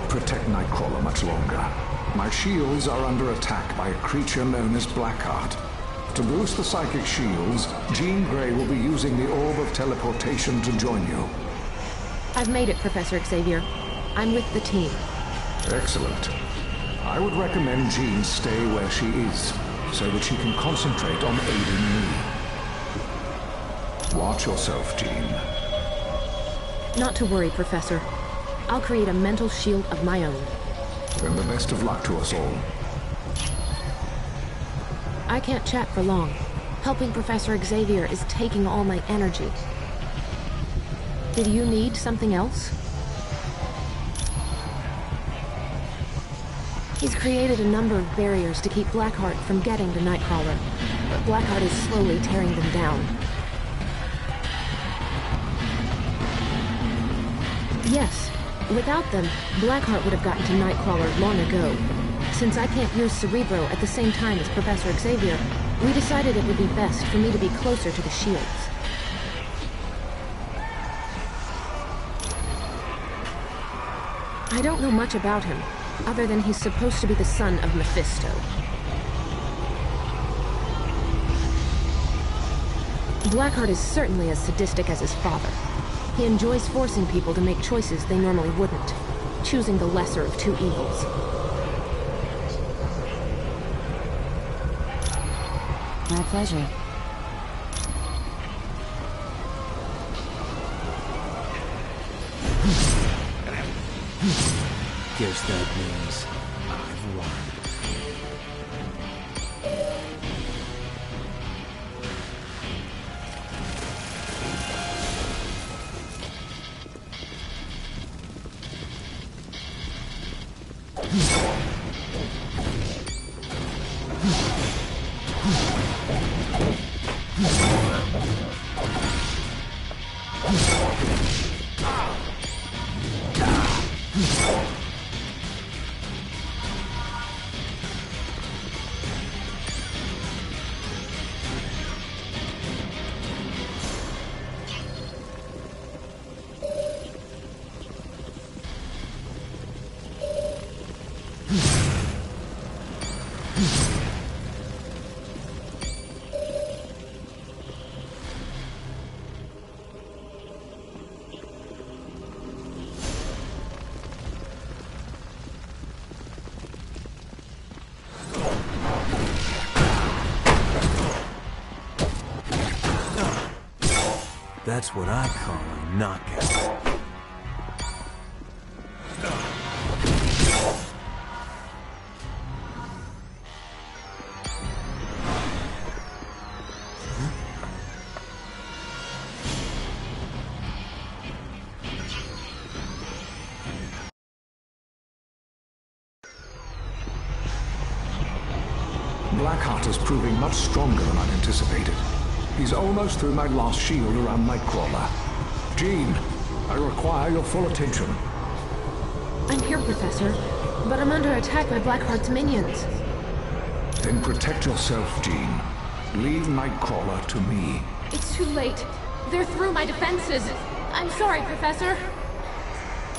Protect Nightcrawler much longer. My shields are under attack by a creature known as Blackheart. To boost the psychic shields, Jean Grey will be using the Orb of Teleportation to join you. I've made it, Professor Xavier. I'm with the team. Excellent. I would recommend Jean stay where she is, so that she can concentrate on aiding me. Watch yourself, Jean. Not to worry, Professor. I'll create a mental shield of my own. Then the best of luck to us all. I can't chat for long. Helping Professor Xavier is taking all my energy. Did you need something else? He's created a number of barriers to keep Blackheart from getting to Nightcrawler, but Blackheart is slowly tearing them down. Yes. Without them, Blackheart would have gotten to Nightcrawler long ago. Since I can't use Cerebro at the same time as Professor Xavier, we decided it would be best for me to be closer to the shields. I don't know much about him, other than he's supposed to be the son of Mephisto. Blackheart is certainly as sadistic as his father. He enjoys forcing people to make choices they normally wouldn't, choosing the lesser of two evils. My pleasure. Guess that means I've won. That's what I call a knockout. Blackheart is proving much stronger than I'd anticipated. He's almost through my last shield around Nightcrawler. Jean, I require your full attention. I'm here, Professor, but I'm under attack by Blackheart's minions. Then protect yourself, Jean. Leave Nightcrawler to me. It's too late. They're through my defenses. I'm sorry, Professor.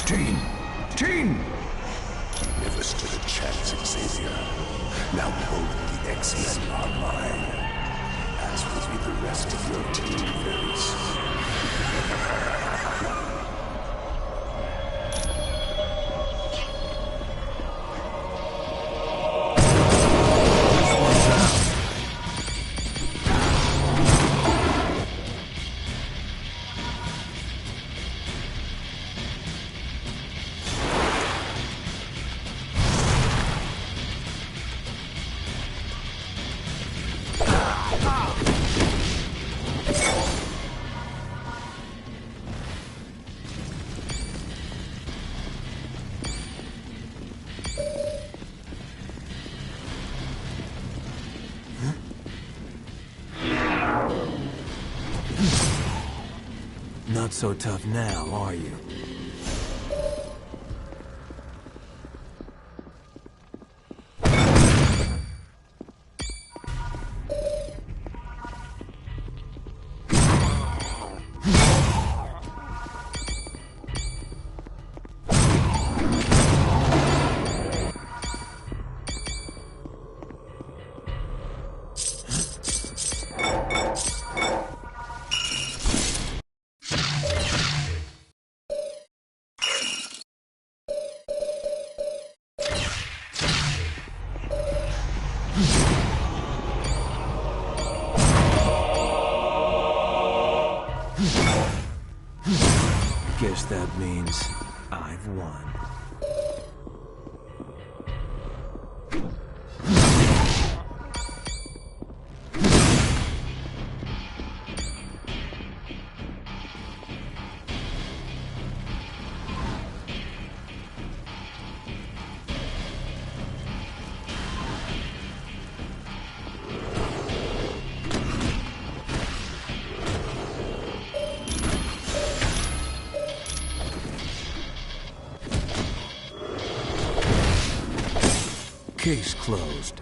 Jean! Jean! Never stood a chance, Xavier. Now both the X-Men are mine. As will be the rest of your team very soon. Not so tough now, are you? Guess that means I've won. Case closed.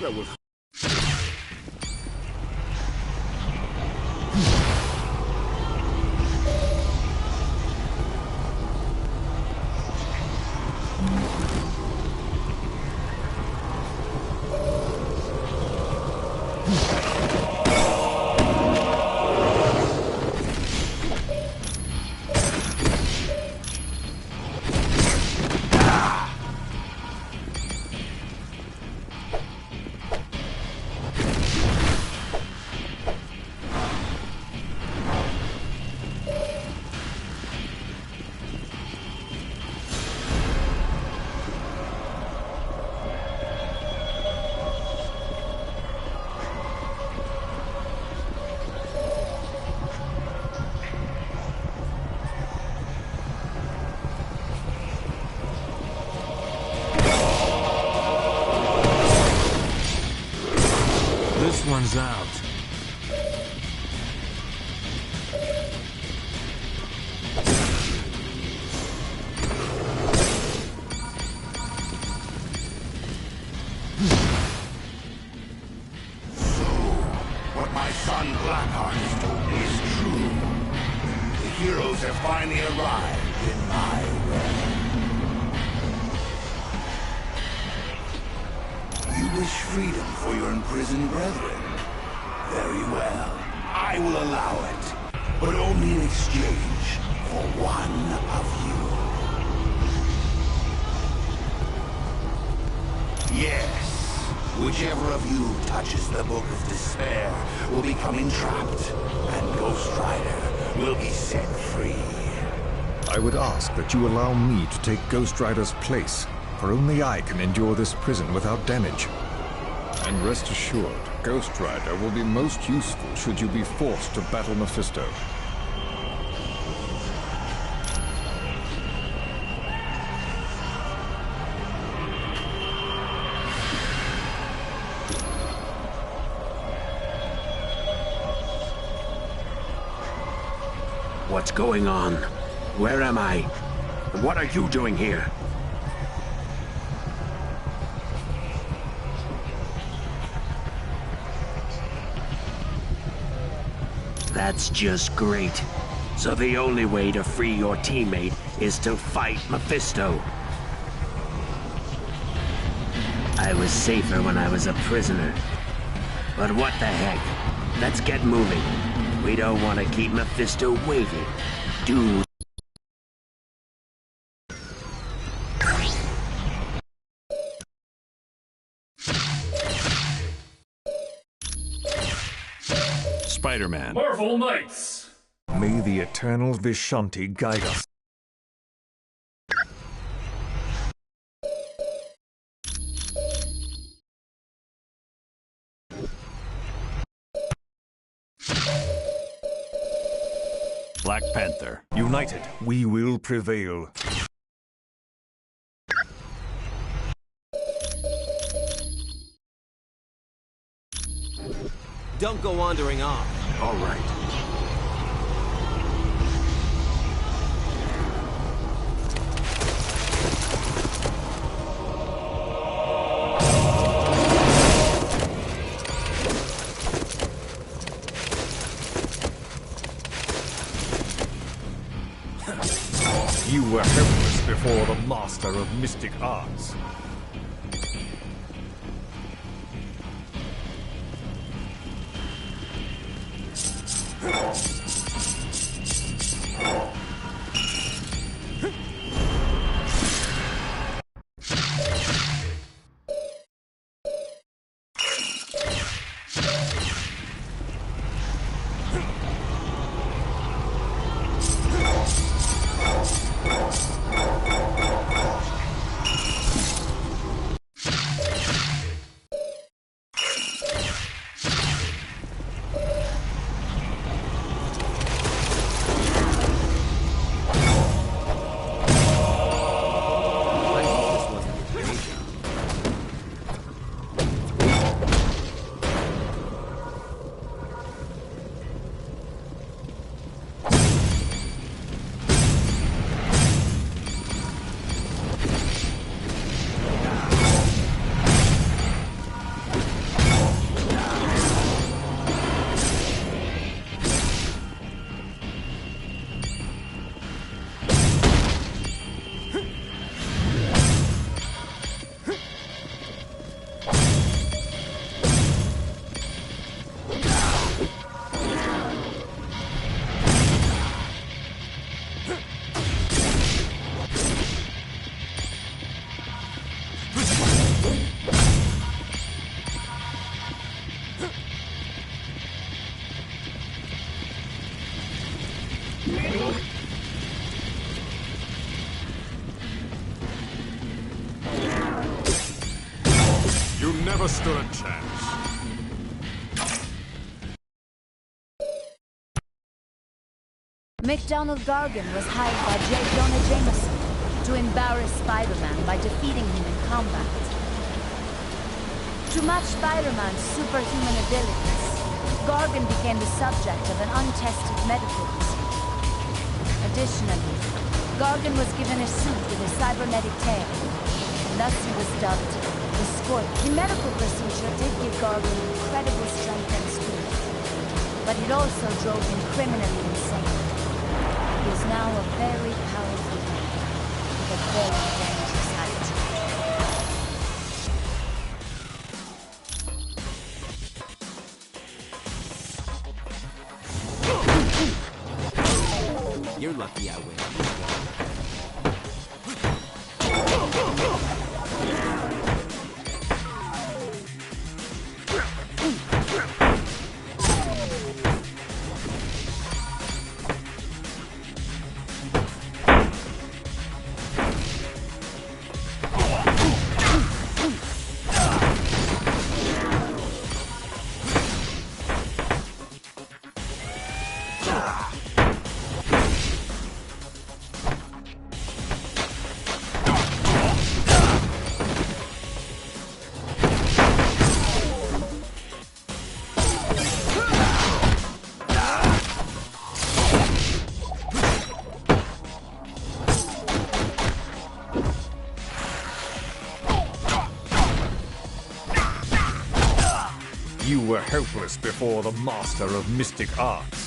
That was... This one's out. What my son Blackheart told me is true. The heroes have finally arrived in my realm. You wish freedom for your imprisoned brethren? Very well. I will allow it, but only in exchange for one of you. Yes. Whichever of you touches the Book of Despair will become entrapped, and Ghost Rider will be set free. I would ask that you allow me to take Ghost Rider's place, for only I can endure this prison without damage. And rest assured, Ghost Rider will be most useful should you be forced to battle Mephisto. What's going on? Where am I? And what are you doing here? That's just great. So the only way to free your teammate is to fight Mephisto. I was safer when I was a prisoner. But what the heck? Let's get moving. We don't want to keep Mephisto waiting, do. Spider-Man. Marvel Knights! May the eternal Vishanti guide us. Black Panther. United, we will prevail. Don't go wandering off. All right. You were helpless before the master of mystic arts. You never stood a chance. McDonald Gargan was hired by J. Jonah Jameson to embarrass Spider-Man by defeating him in combat. To match Spider-Man's superhuman abilities, Gargan became the subject of an untested medical procedure. Additionally, Gargan was given a suit with a cybernetic tail, and thus he was dubbed the Scorpion. The medical procedure did give Gargan incredible strength and speed, but it also drove him criminally insane. He is now a very powerful man with a very dangerous attitude. lucky I win. You were helpless before the master of mystic arts.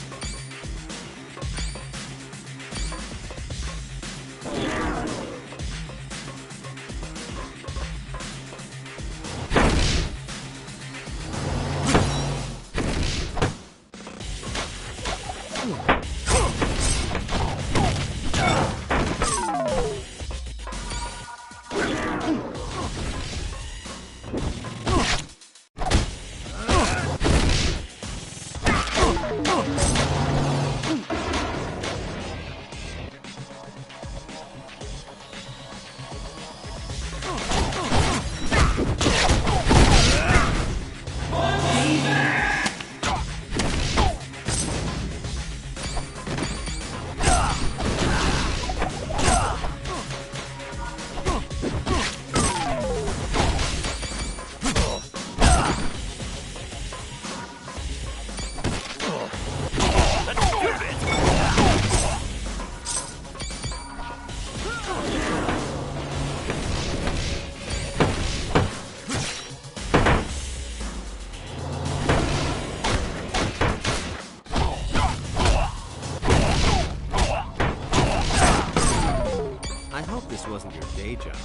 This wasn't your day job.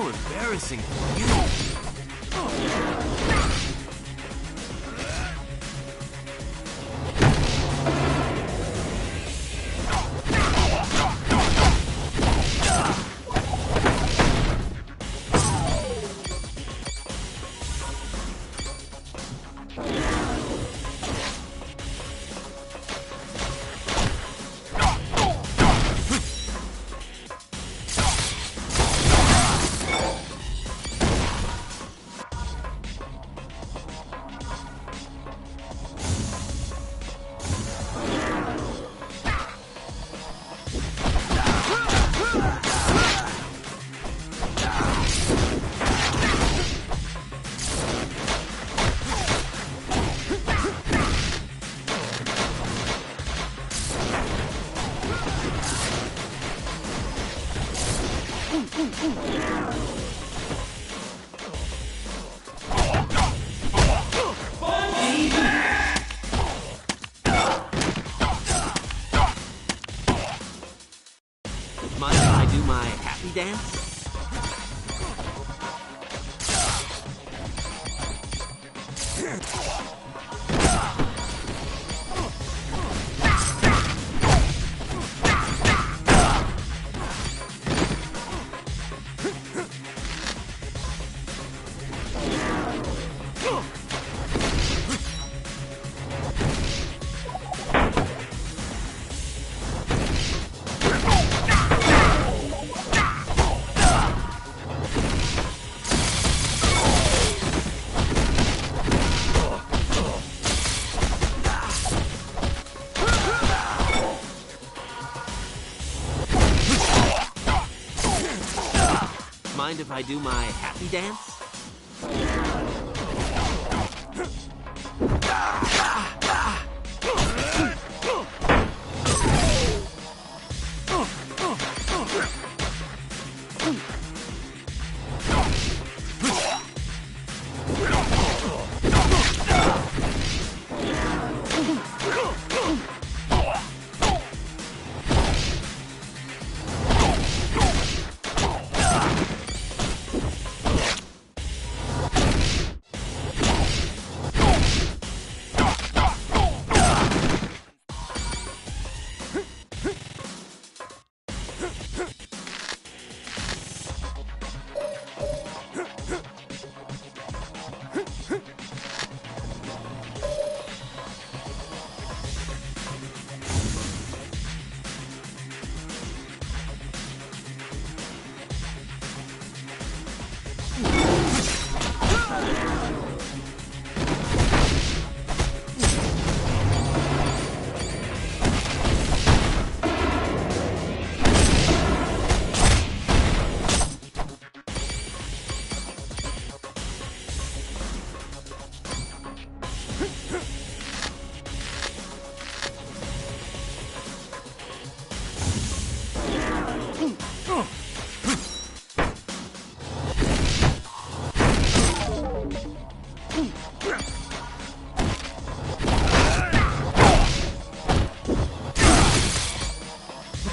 Embarrassing for you. Mind if I do my happy dance? mind if I do my happy dance?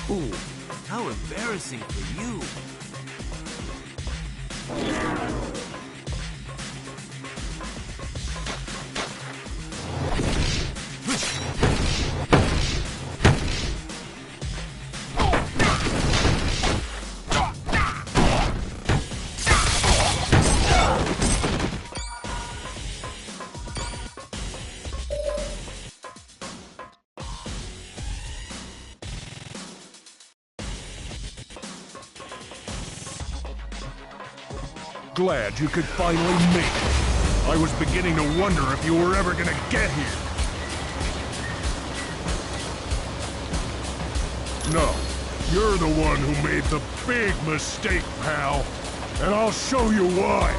Ooh, how embarrassing for you. Glad you could finally make it. I was beginning to wonder if you were ever gonna get here. No, you're the one who made the big mistake, pal. And I'll show you why.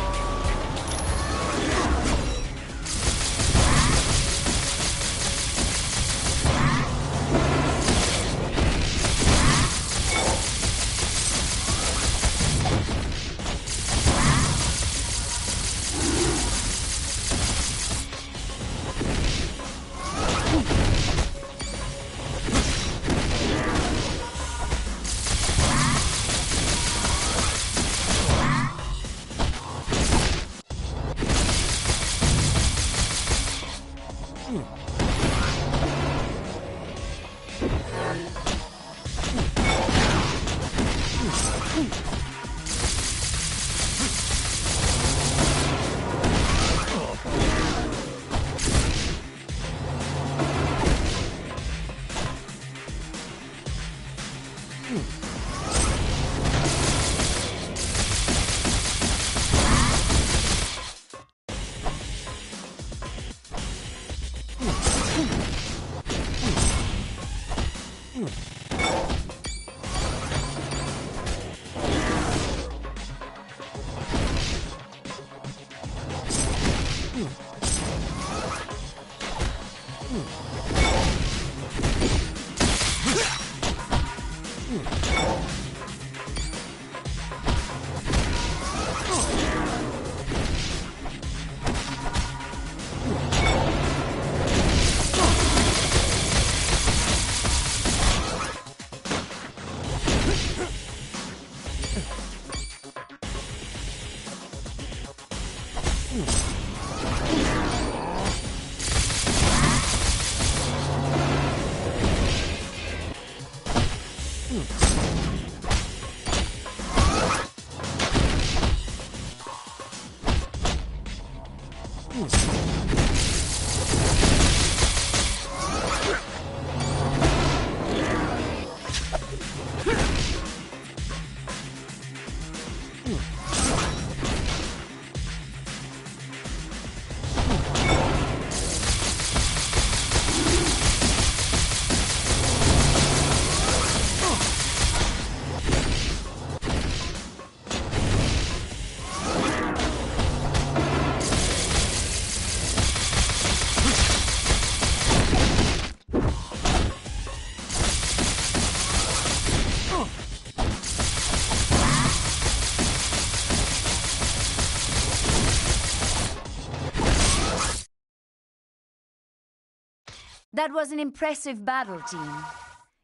That was an impressive battle, team.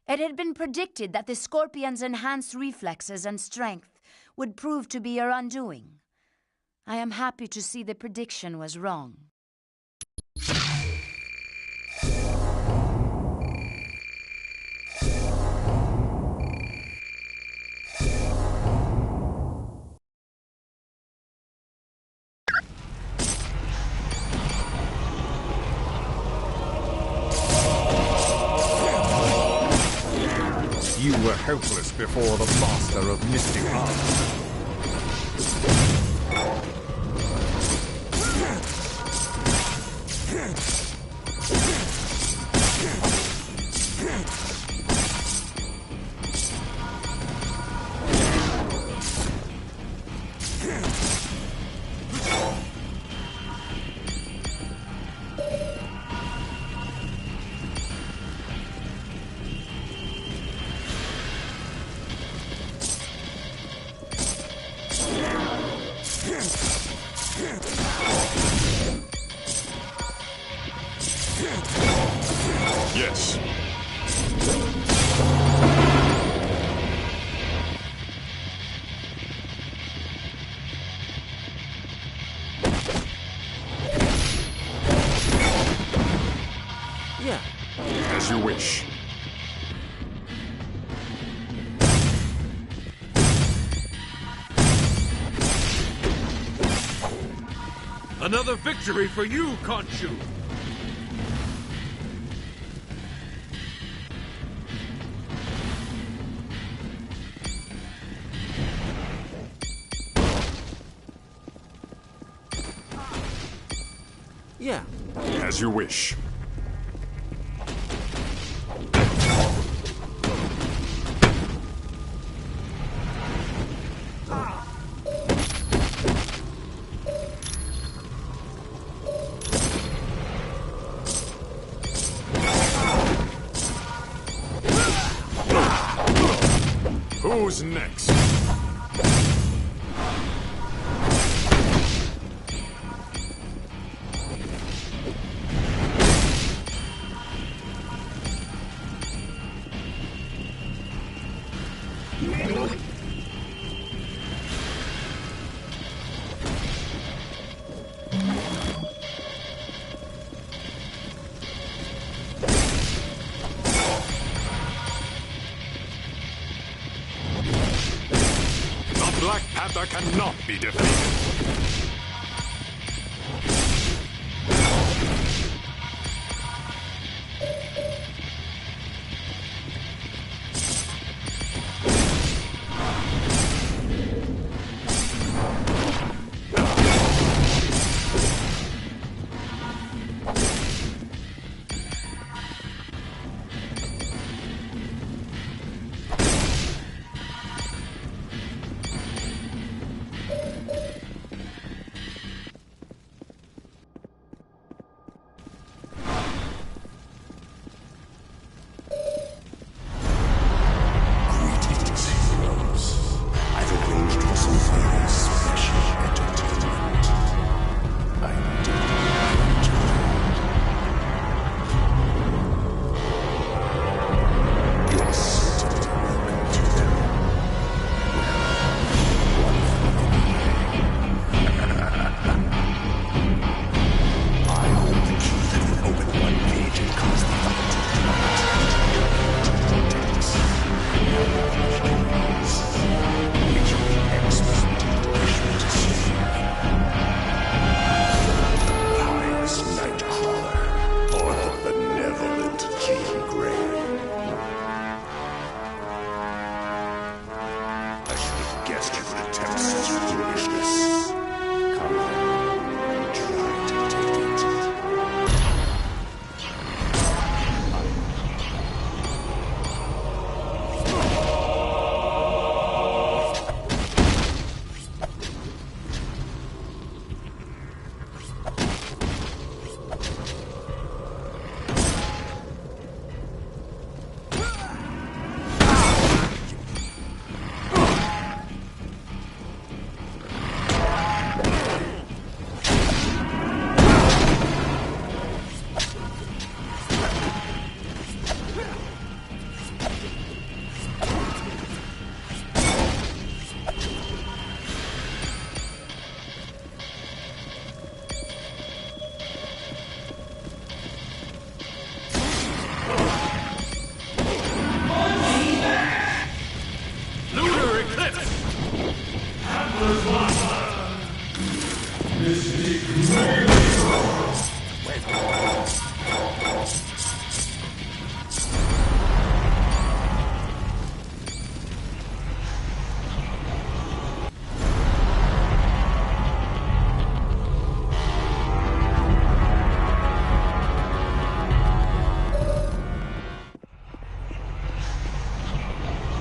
It had been predicted that the Scorpion's enhanced reflexes and strength would prove to be your undoing. I am happy to see the prediction was wrong. You were helpless before the master of mystic arts. Yes. Yeah. As you wish. Another victory for you, Khonshu! Yeah. As you wish. Who's next? Black Panther cannot be defeated.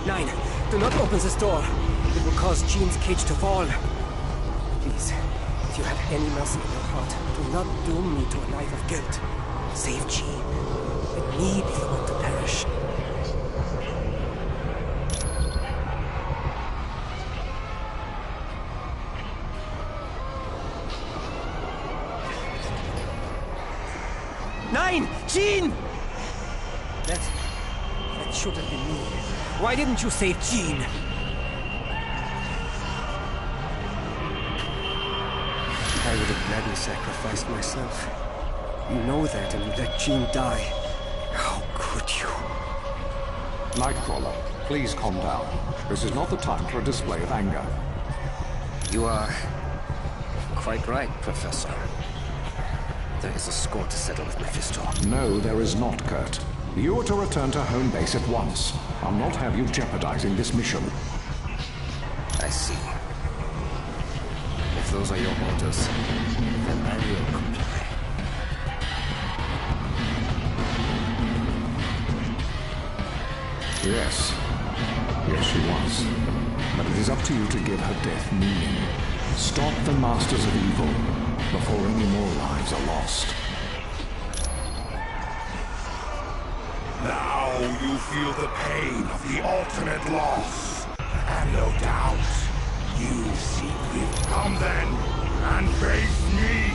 Nine, do not open this door. It will cause Jean's cage to fall. Please, if you have any mercy in your heart, do not doom me to a life of guilt. Save Jean. Let me be the one to perish. Nine! Jean! That should have been me. Why didn't you save Jean? I would have gladly sacrificed myself. You know that, and you let Jean die. How could you? Nightcrawler, please calm down. This is not the time for a display of anger. You are quite right, Professor. There is a score to settle with Mephisto. No, there is not, Kurt. You are to return to home base at once. I'll not have you jeopardizing this mission. I see. If those are your orders, then I will comply. Yes. Yes, she was. But it is up to you to give her death meaning. Stop the Masters of Evil before any more lives are lost. Now you feel the pain of the ultimate loss. And no doubt, you seek me. Come then, and face me.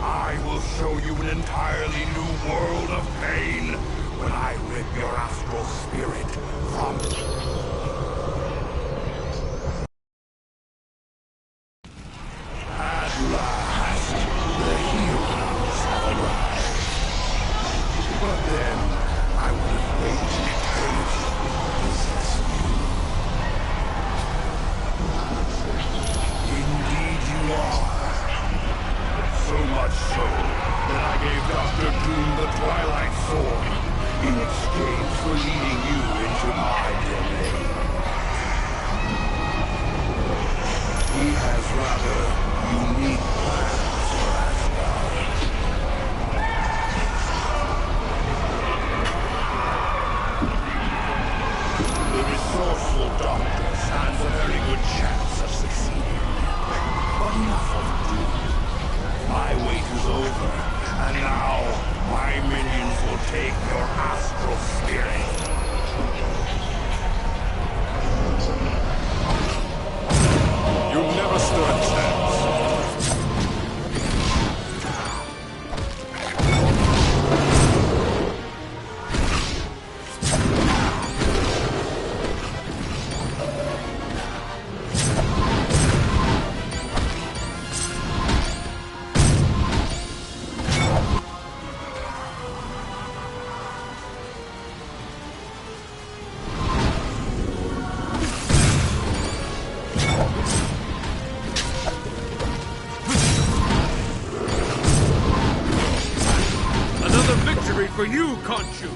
I will show you an entirely new world of pain when I rip your astral spirit from At last, the heroes have arrived. But then, I would have waited eternity to possess you. Indeed you are. So much so, that I gave Dr. Doom the Twilight Sword in exchange for leading you into my domain. He has rather unique plans for Asgard. The resourceful doctor stands a very good chance of succeeding. But enough of Doom. My wait is over, and now my minions will take your astral spirit. You never stood a chance. For you, Khonshu!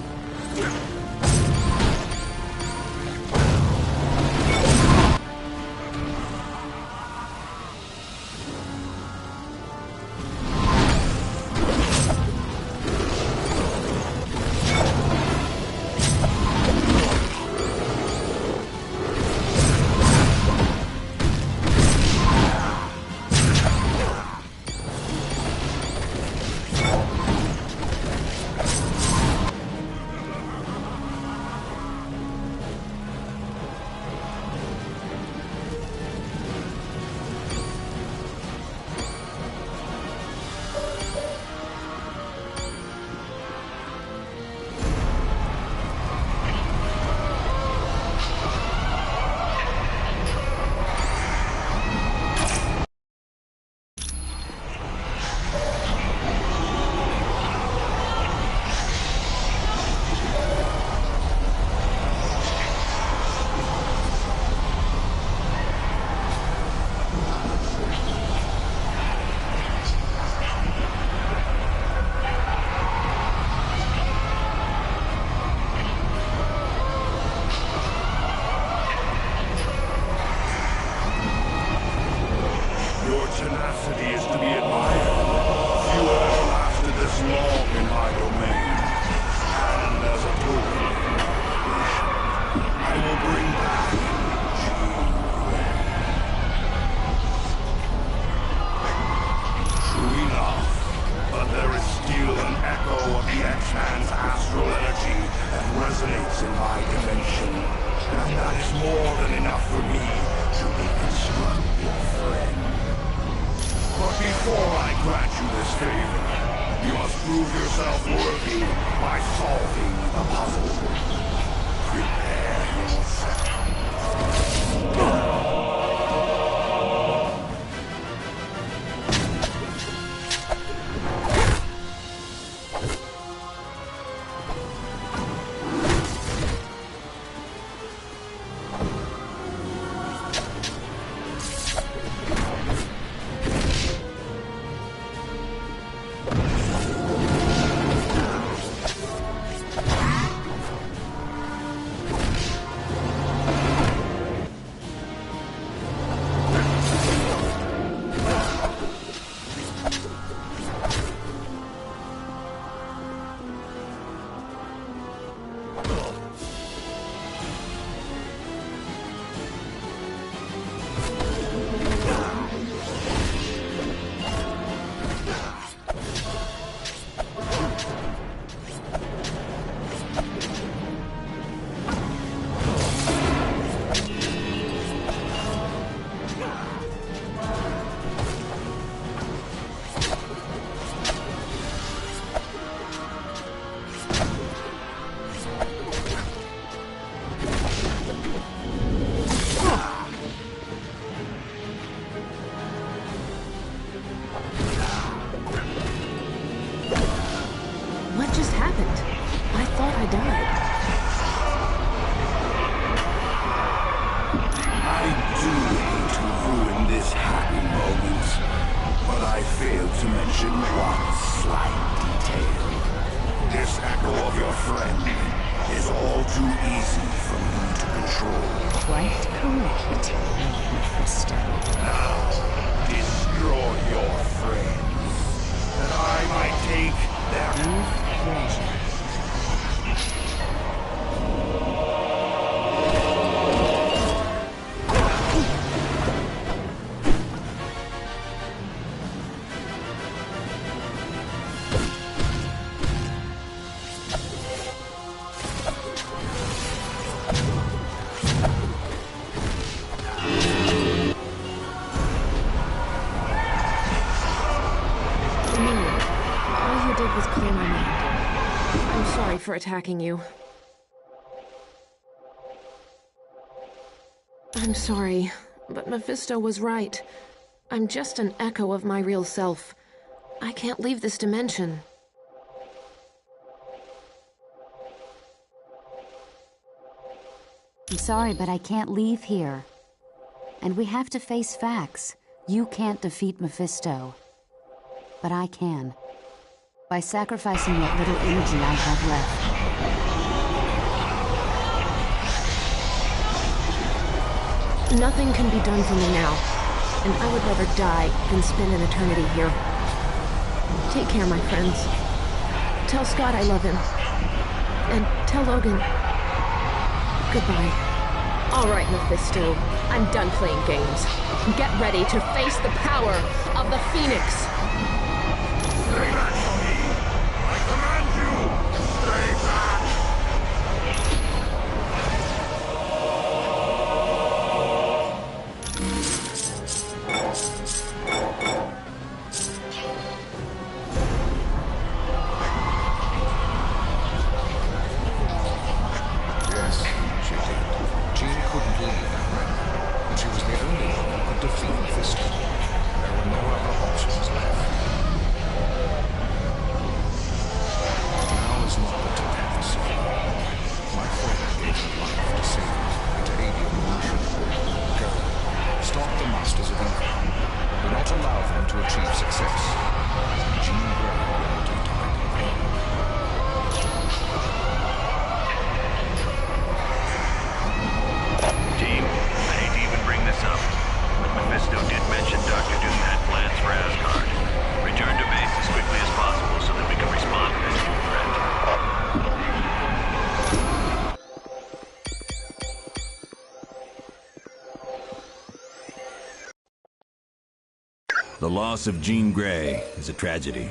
tenacity is to be admired. Few have ever lasted this long in my domain. And as a token of cooperation, I will bring back Jean Grey. True enough, but there is still an echo of the X-Man's astral energy that resonates in my dimension. And that is more than enough for me to reconstruct your friend. But before I grant you this favor, you must prove yourself worthy by solving the puzzle. Prepare yourself. For attacking you. I'm sorry, but Mephisto was right. I'm just an echo of my real self. I can't leave this dimension. I'm sorry, but I can't leave here. And we have to face facts. You can't defeat Mephisto. But I can. By sacrificing what little energy I have left. Nothing can be done for me now, and I would rather die than spend an eternity here. Take care, my friends. Tell Scott I love him. And tell Logan. Goodbye. All right, Mephisto. I'm done playing games. Get ready to face the power of the Phoenix. Stay back from me! I command you! Stay back! Yes, she did. Jean couldn't leave that realm, and she was the only one who could defeat Mephisto. There were no other options left. Now is not the time for suffering. My friend gave her life to save you and to aid your mission. Go. Stop the Masters of Evil. Do not allow them to achieve success. Jean Grey will not have died in vain. Team, I hate to even bring this up, but Mephisto did mention Dr. Doom that The loss of Jean Grey is a tragedy.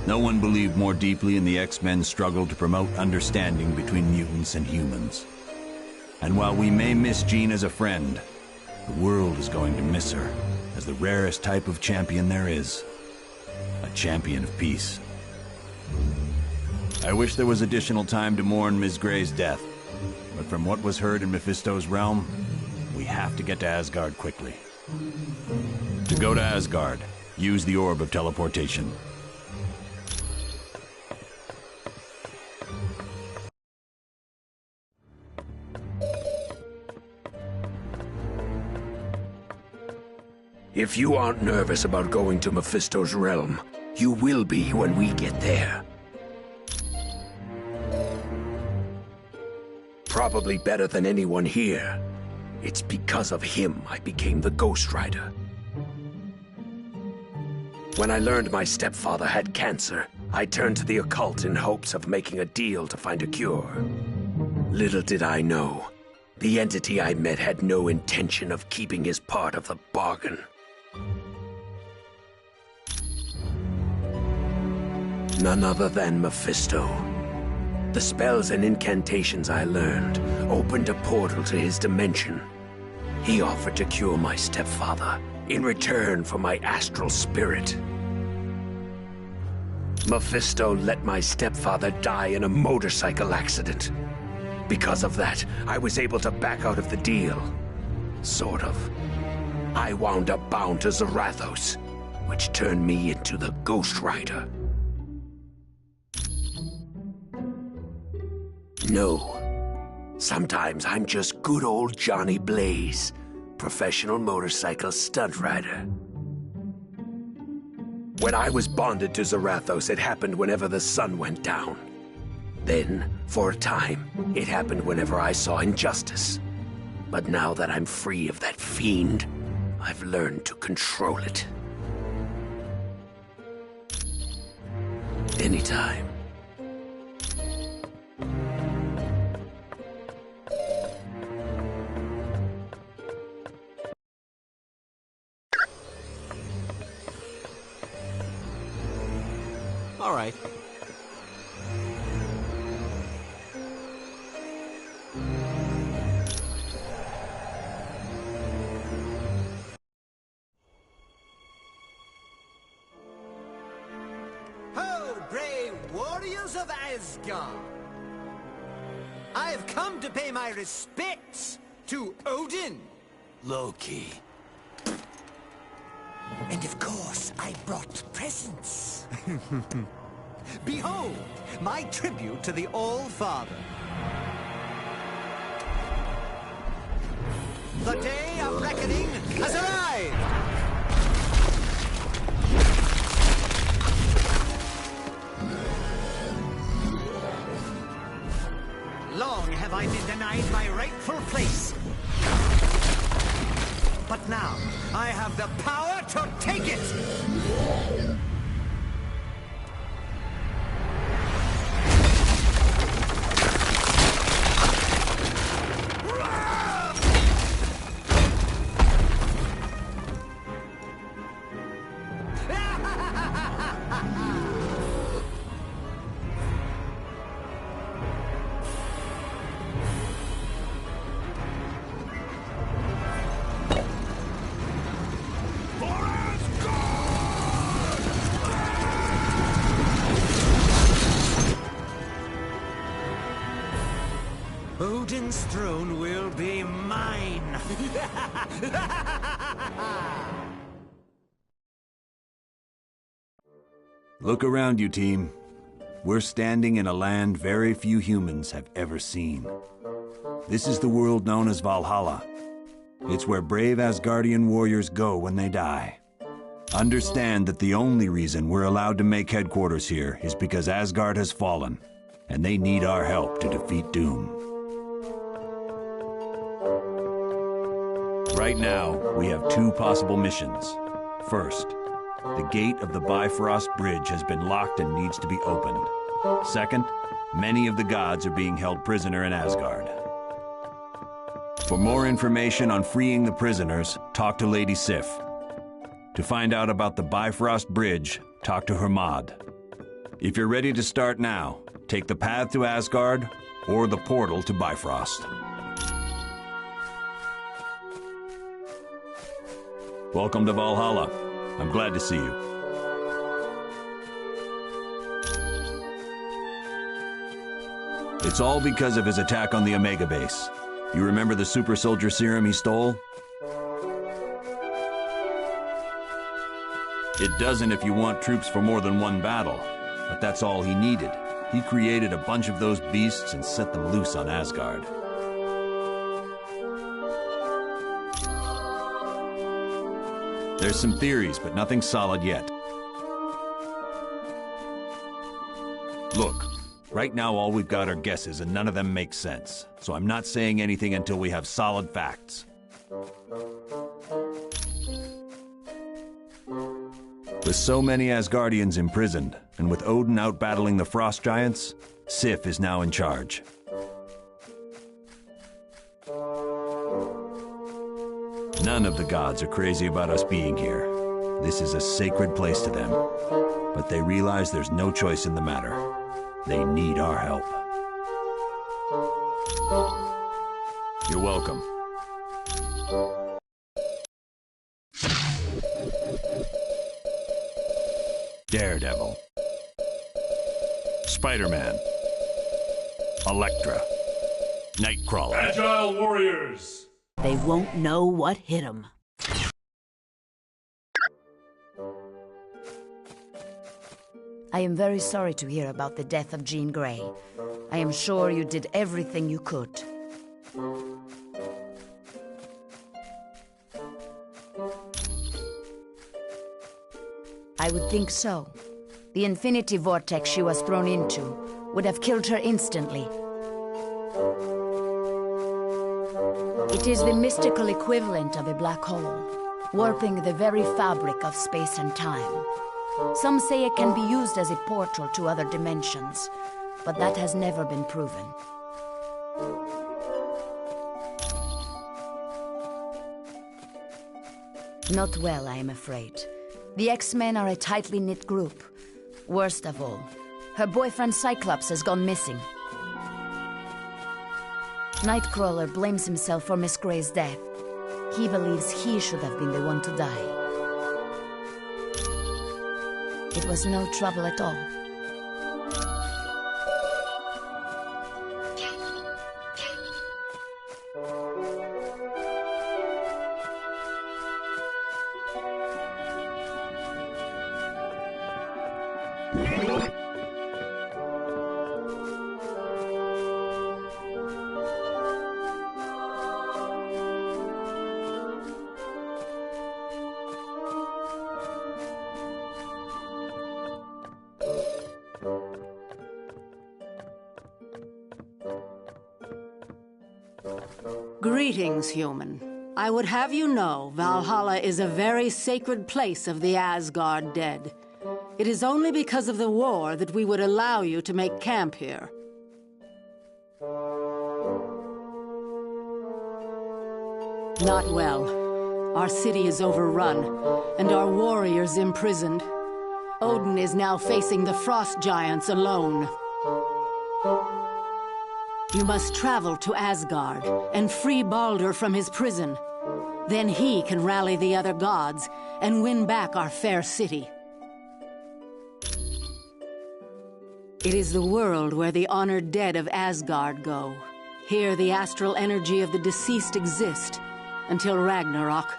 No one believed more deeply in the X-Men's struggle to promote understanding between mutants and humans. And while we may miss Jean as a friend, the world is going to miss her as the rarest type of champion there is. A champion of peace. I wish there was additional time to mourn Ms. Grey's death, but from what was heard in Mephisto's realm, we have to get to Asgard quickly. To go to Asgard, use the Orb of Teleportation. If you aren't nervous about going to Mephisto's realm, you will be when we get there. Probably better than anyone here. It's because of him I became the Ghost Rider. When I learned my stepfather had cancer, I turned to the occult in hopes of making a deal to find a cure. Little did I know, the entity I met had no intention of keeping his part of the bargain. None other than Mephisto. The spells and incantations I learned opened a portal to his dimension. He offered to cure my stepfather in return for my astral spirit. Mephisto let my stepfather die in a motorcycle accident. Because of that, I was able to back out of the deal. Sort of. I wound up bound to Zarathos, which turned me into the Ghost Rider. No. Sometimes I'm just good old Johnny Blaze, professional motorcycle stunt rider. When I was bonded to Zarathos, it happened whenever the sun went down. Then, for a time, it happened whenever I saw injustice. But now that I'm free of that fiend, I've learned to control it. Anytime. All right. Ho, brave warriors of Asgard! I have come to pay my respects to Odin. Loki. And of course, I brought presents. Behold, my tribute to the All-Father. The day of reckoning has arrived! Long have I been denied my rightful place. But now, I have the power to take it! Odin's throne will be mine! Look around you, team. We're standing in a land very few humans have ever seen. This is the world known as Valhalla. It's where brave Asgardian warriors go when they die. Understand that the only reason we're allowed to make headquarters here is because Asgard has fallen, and they need our help to defeat Doom. Right now, we have two possible missions. First, the gate of the Bifrost Bridge has been locked and needs to be opened. Second, many of the gods are being held prisoner in Asgard. For more information on freeing the prisoners, talk to Lady Sif. To find out about the Bifrost Bridge, talk to Hermod. If you're ready to start now, take the path to Asgard or the portal to Bifrost. Welcome to Valhalla. I'm glad to see you. It's all because of his attack on the Omega base. You remember the super soldier serum he stole? It doesn't if you want troops for more than one battle, but that's all he needed. He created a bunch of those beasts and set them loose on Asgard. There's some theories, but nothing solid yet. Look, right now all we've got are guesses and none of them make sense. So I'm not saying anything until we have solid facts. With so many Asgardians imprisoned, and with Odin out battling the Frost Giants, Sif is now in charge. None of the gods are crazy about us being here. This is a sacred place to them. But they realize there's no choice in the matter. They need our help. You're welcome. Daredevil. Spider-Man. Elektra. Nightcrawler. Agile warriors! They won't know what hit them. I am very sorry to hear about the death of Jean Grey. I am sure you did everything you could. I would think so. The infinity vortex she was thrown into would have killed her instantly. It is the mystical equivalent of a black hole, warping the very fabric of space and time. Some say it can be used as a portal to other dimensions, but that has never been proven. Not well, I am afraid. The X-Men are a tightly knit group. Worst of all, her boyfriend Cyclops has gone missing. Nightcrawler blames himself for Miss Grey's death. He believes he should have been the one to die. It was no trouble at all. Greetings, human. I would have you know, Valhalla is a very sacred place of the Asgard dead. It is only because of the war that we would allow you to make camp here. Not well. Our city is overrun, and our warriors imprisoned. Odin is now facing the Frost Giants alone. You must travel to Asgard and free Baldur from his prison. Then he can rally the other gods and win back our fair city. It is the world where the honored dead of Asgard go. Here the astral energy of the deceased exists until Ragnarok.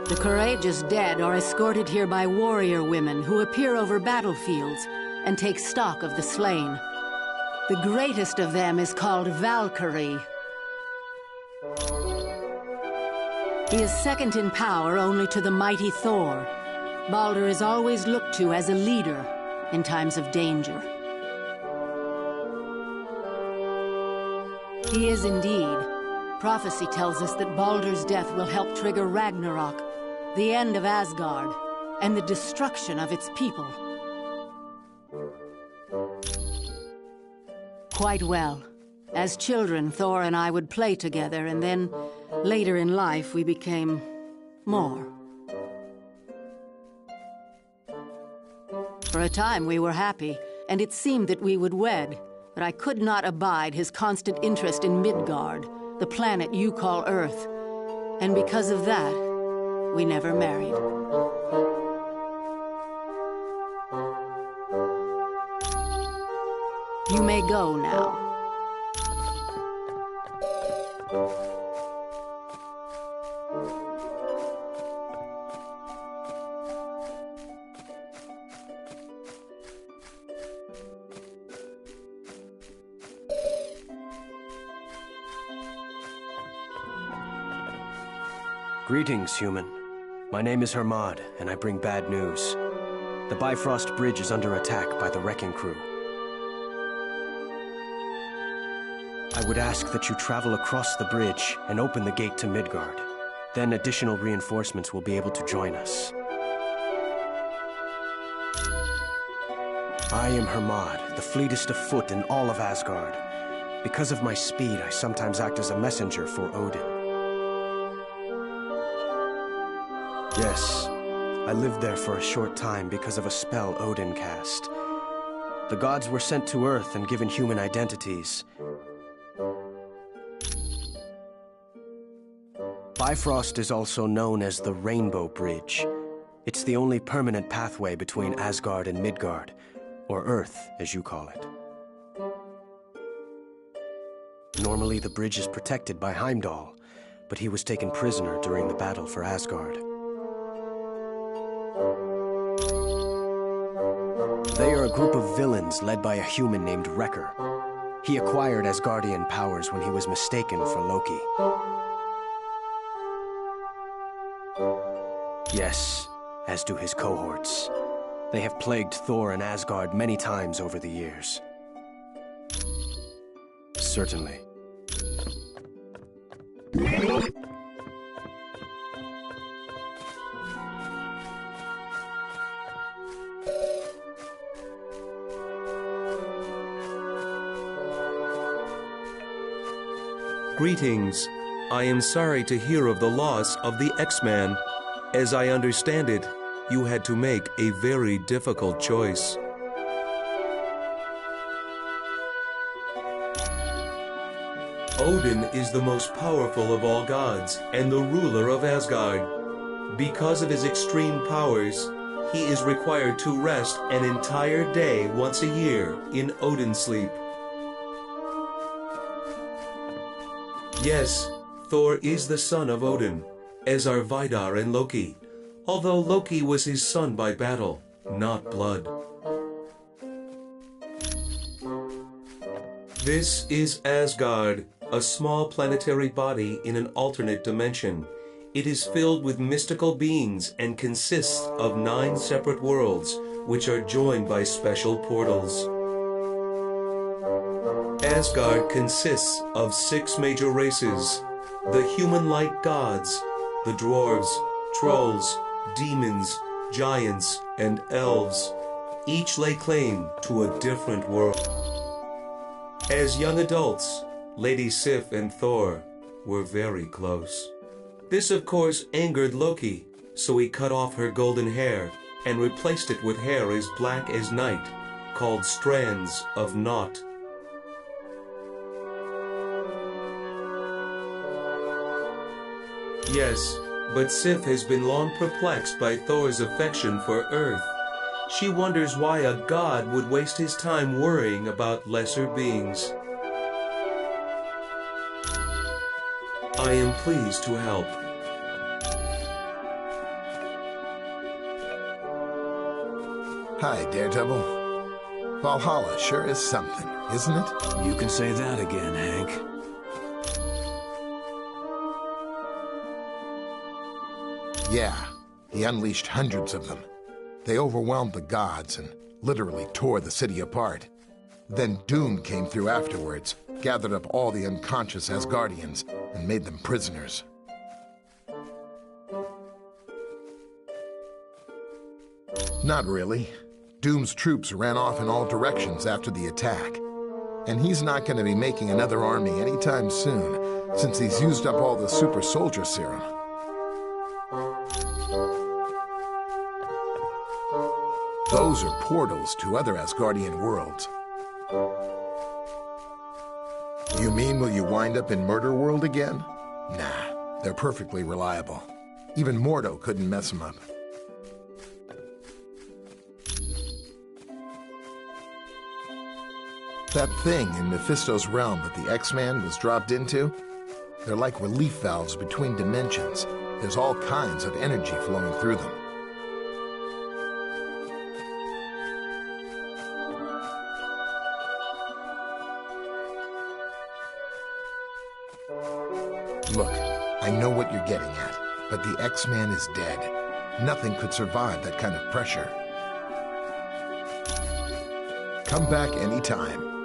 The courageous dead are escorted here by warrior women who appear over battlefields and take stock of the slain. The greatest of them is called Valkyrie. He is second in power only to the mighty Thor. Baldur is always looked to as a leader in times of danger. He is indeed. Prophecy tells us that Baldur's death will help trigger Ragnarok, the end of Asgard, and the destruction of its people. Quite well. As children, Thor and I would play together, and then Later in life, we became more. For a time, we were happy, and it seemed that we would wed, but I could not abide his constant interest in Midgard, the planet you call Earth. And because of that, we never married. You may go now. Greetings, human. My name is Hermod, and I bring bad news. The Bifrost Bridge is under attack by the wrecking crew. I would ask that you travel across the bridge and open the gate to Midgard. Then additional reinforcements will be able to join us. I am Hermod, the fleetest of foot in all of Asgard. Because of my speed, I sometimes act as a messenger for Odin. Yes, I lived there for a short time because of a spell Odin cast. The gods were sent to Earth and given human identities. Bifrost is also known as the Rainbow Bridge. It's the only permanent pathway between Asgard and Midgard, or Earth, as you call it. Normally, the bridge is protected by Heimdall, but he was taken prisoner during the battle for Asgard. They are a group of villains led by a human named Wrecker. He acquired Asgardian powers when he was mistaken for Loki. Yes, as do his cohorts. They have plagued Thor and Asgard many times over the years. Certainly. Greetings. I am sorry to hear of the loss of the X-Man. As I understand it, you had to make a very difficult choice. Odin is the most powerful of all gods and the ruler of Asgard. Because of his extreme powers, he is required to rest an entire day once a year in Odin sleep. Yes, Thor is the son of Odin, as are Vidar and Loki, although Loki was his son by battle, not blood. This is Asgard, a small planetary body in an alternate dimension. It is filled with mystical beings and consists of 9 separate worlds, which are joined by special portals. Asgard consists of 6 major races: the human-like gods, the dwarves, trolls, demons, giants, and elves. Each lay claim to a different world. As young adults, Lady Sif and Thor were very close. This, of course, angered Loki, so he cut off her golden hair and replaced it with hair as black as night, called strands of Naught. Yes, but Sif has been long perplexed by Thor's affection for Earth. She wonders why a god would waste his time worrying about lesser beings. I am pleased to help. Hi, Daredevil. Valhalla sure is something, isn't it? You can say that again, Hank. Yeah, he unleashed hundreds of them. They overwhelmed the gods and literally tore the city apart. Then Doom came through afterwards, gathered up all the unconscious Asgardians, and made them prisoners. Not really. Doom's troops ran off in all directions after the attack. And he's not going to be making another army anytime soon, since he's used up all the super soldier serum. Those are portals to other Asgardian worlds. You mean will you wind up in Murder World again? Nah, they're perfectly reliable. Even Mordo couldn't mess them up. That thing in Mephisto's realm that the X-Man was dropped into, they're like relief valves between dimensions. There's all kinds of energy flowing through them. Look, I know what you're getting at, but the X-Man is dead. Nothing could survive that kind of pressure. Come back anytime.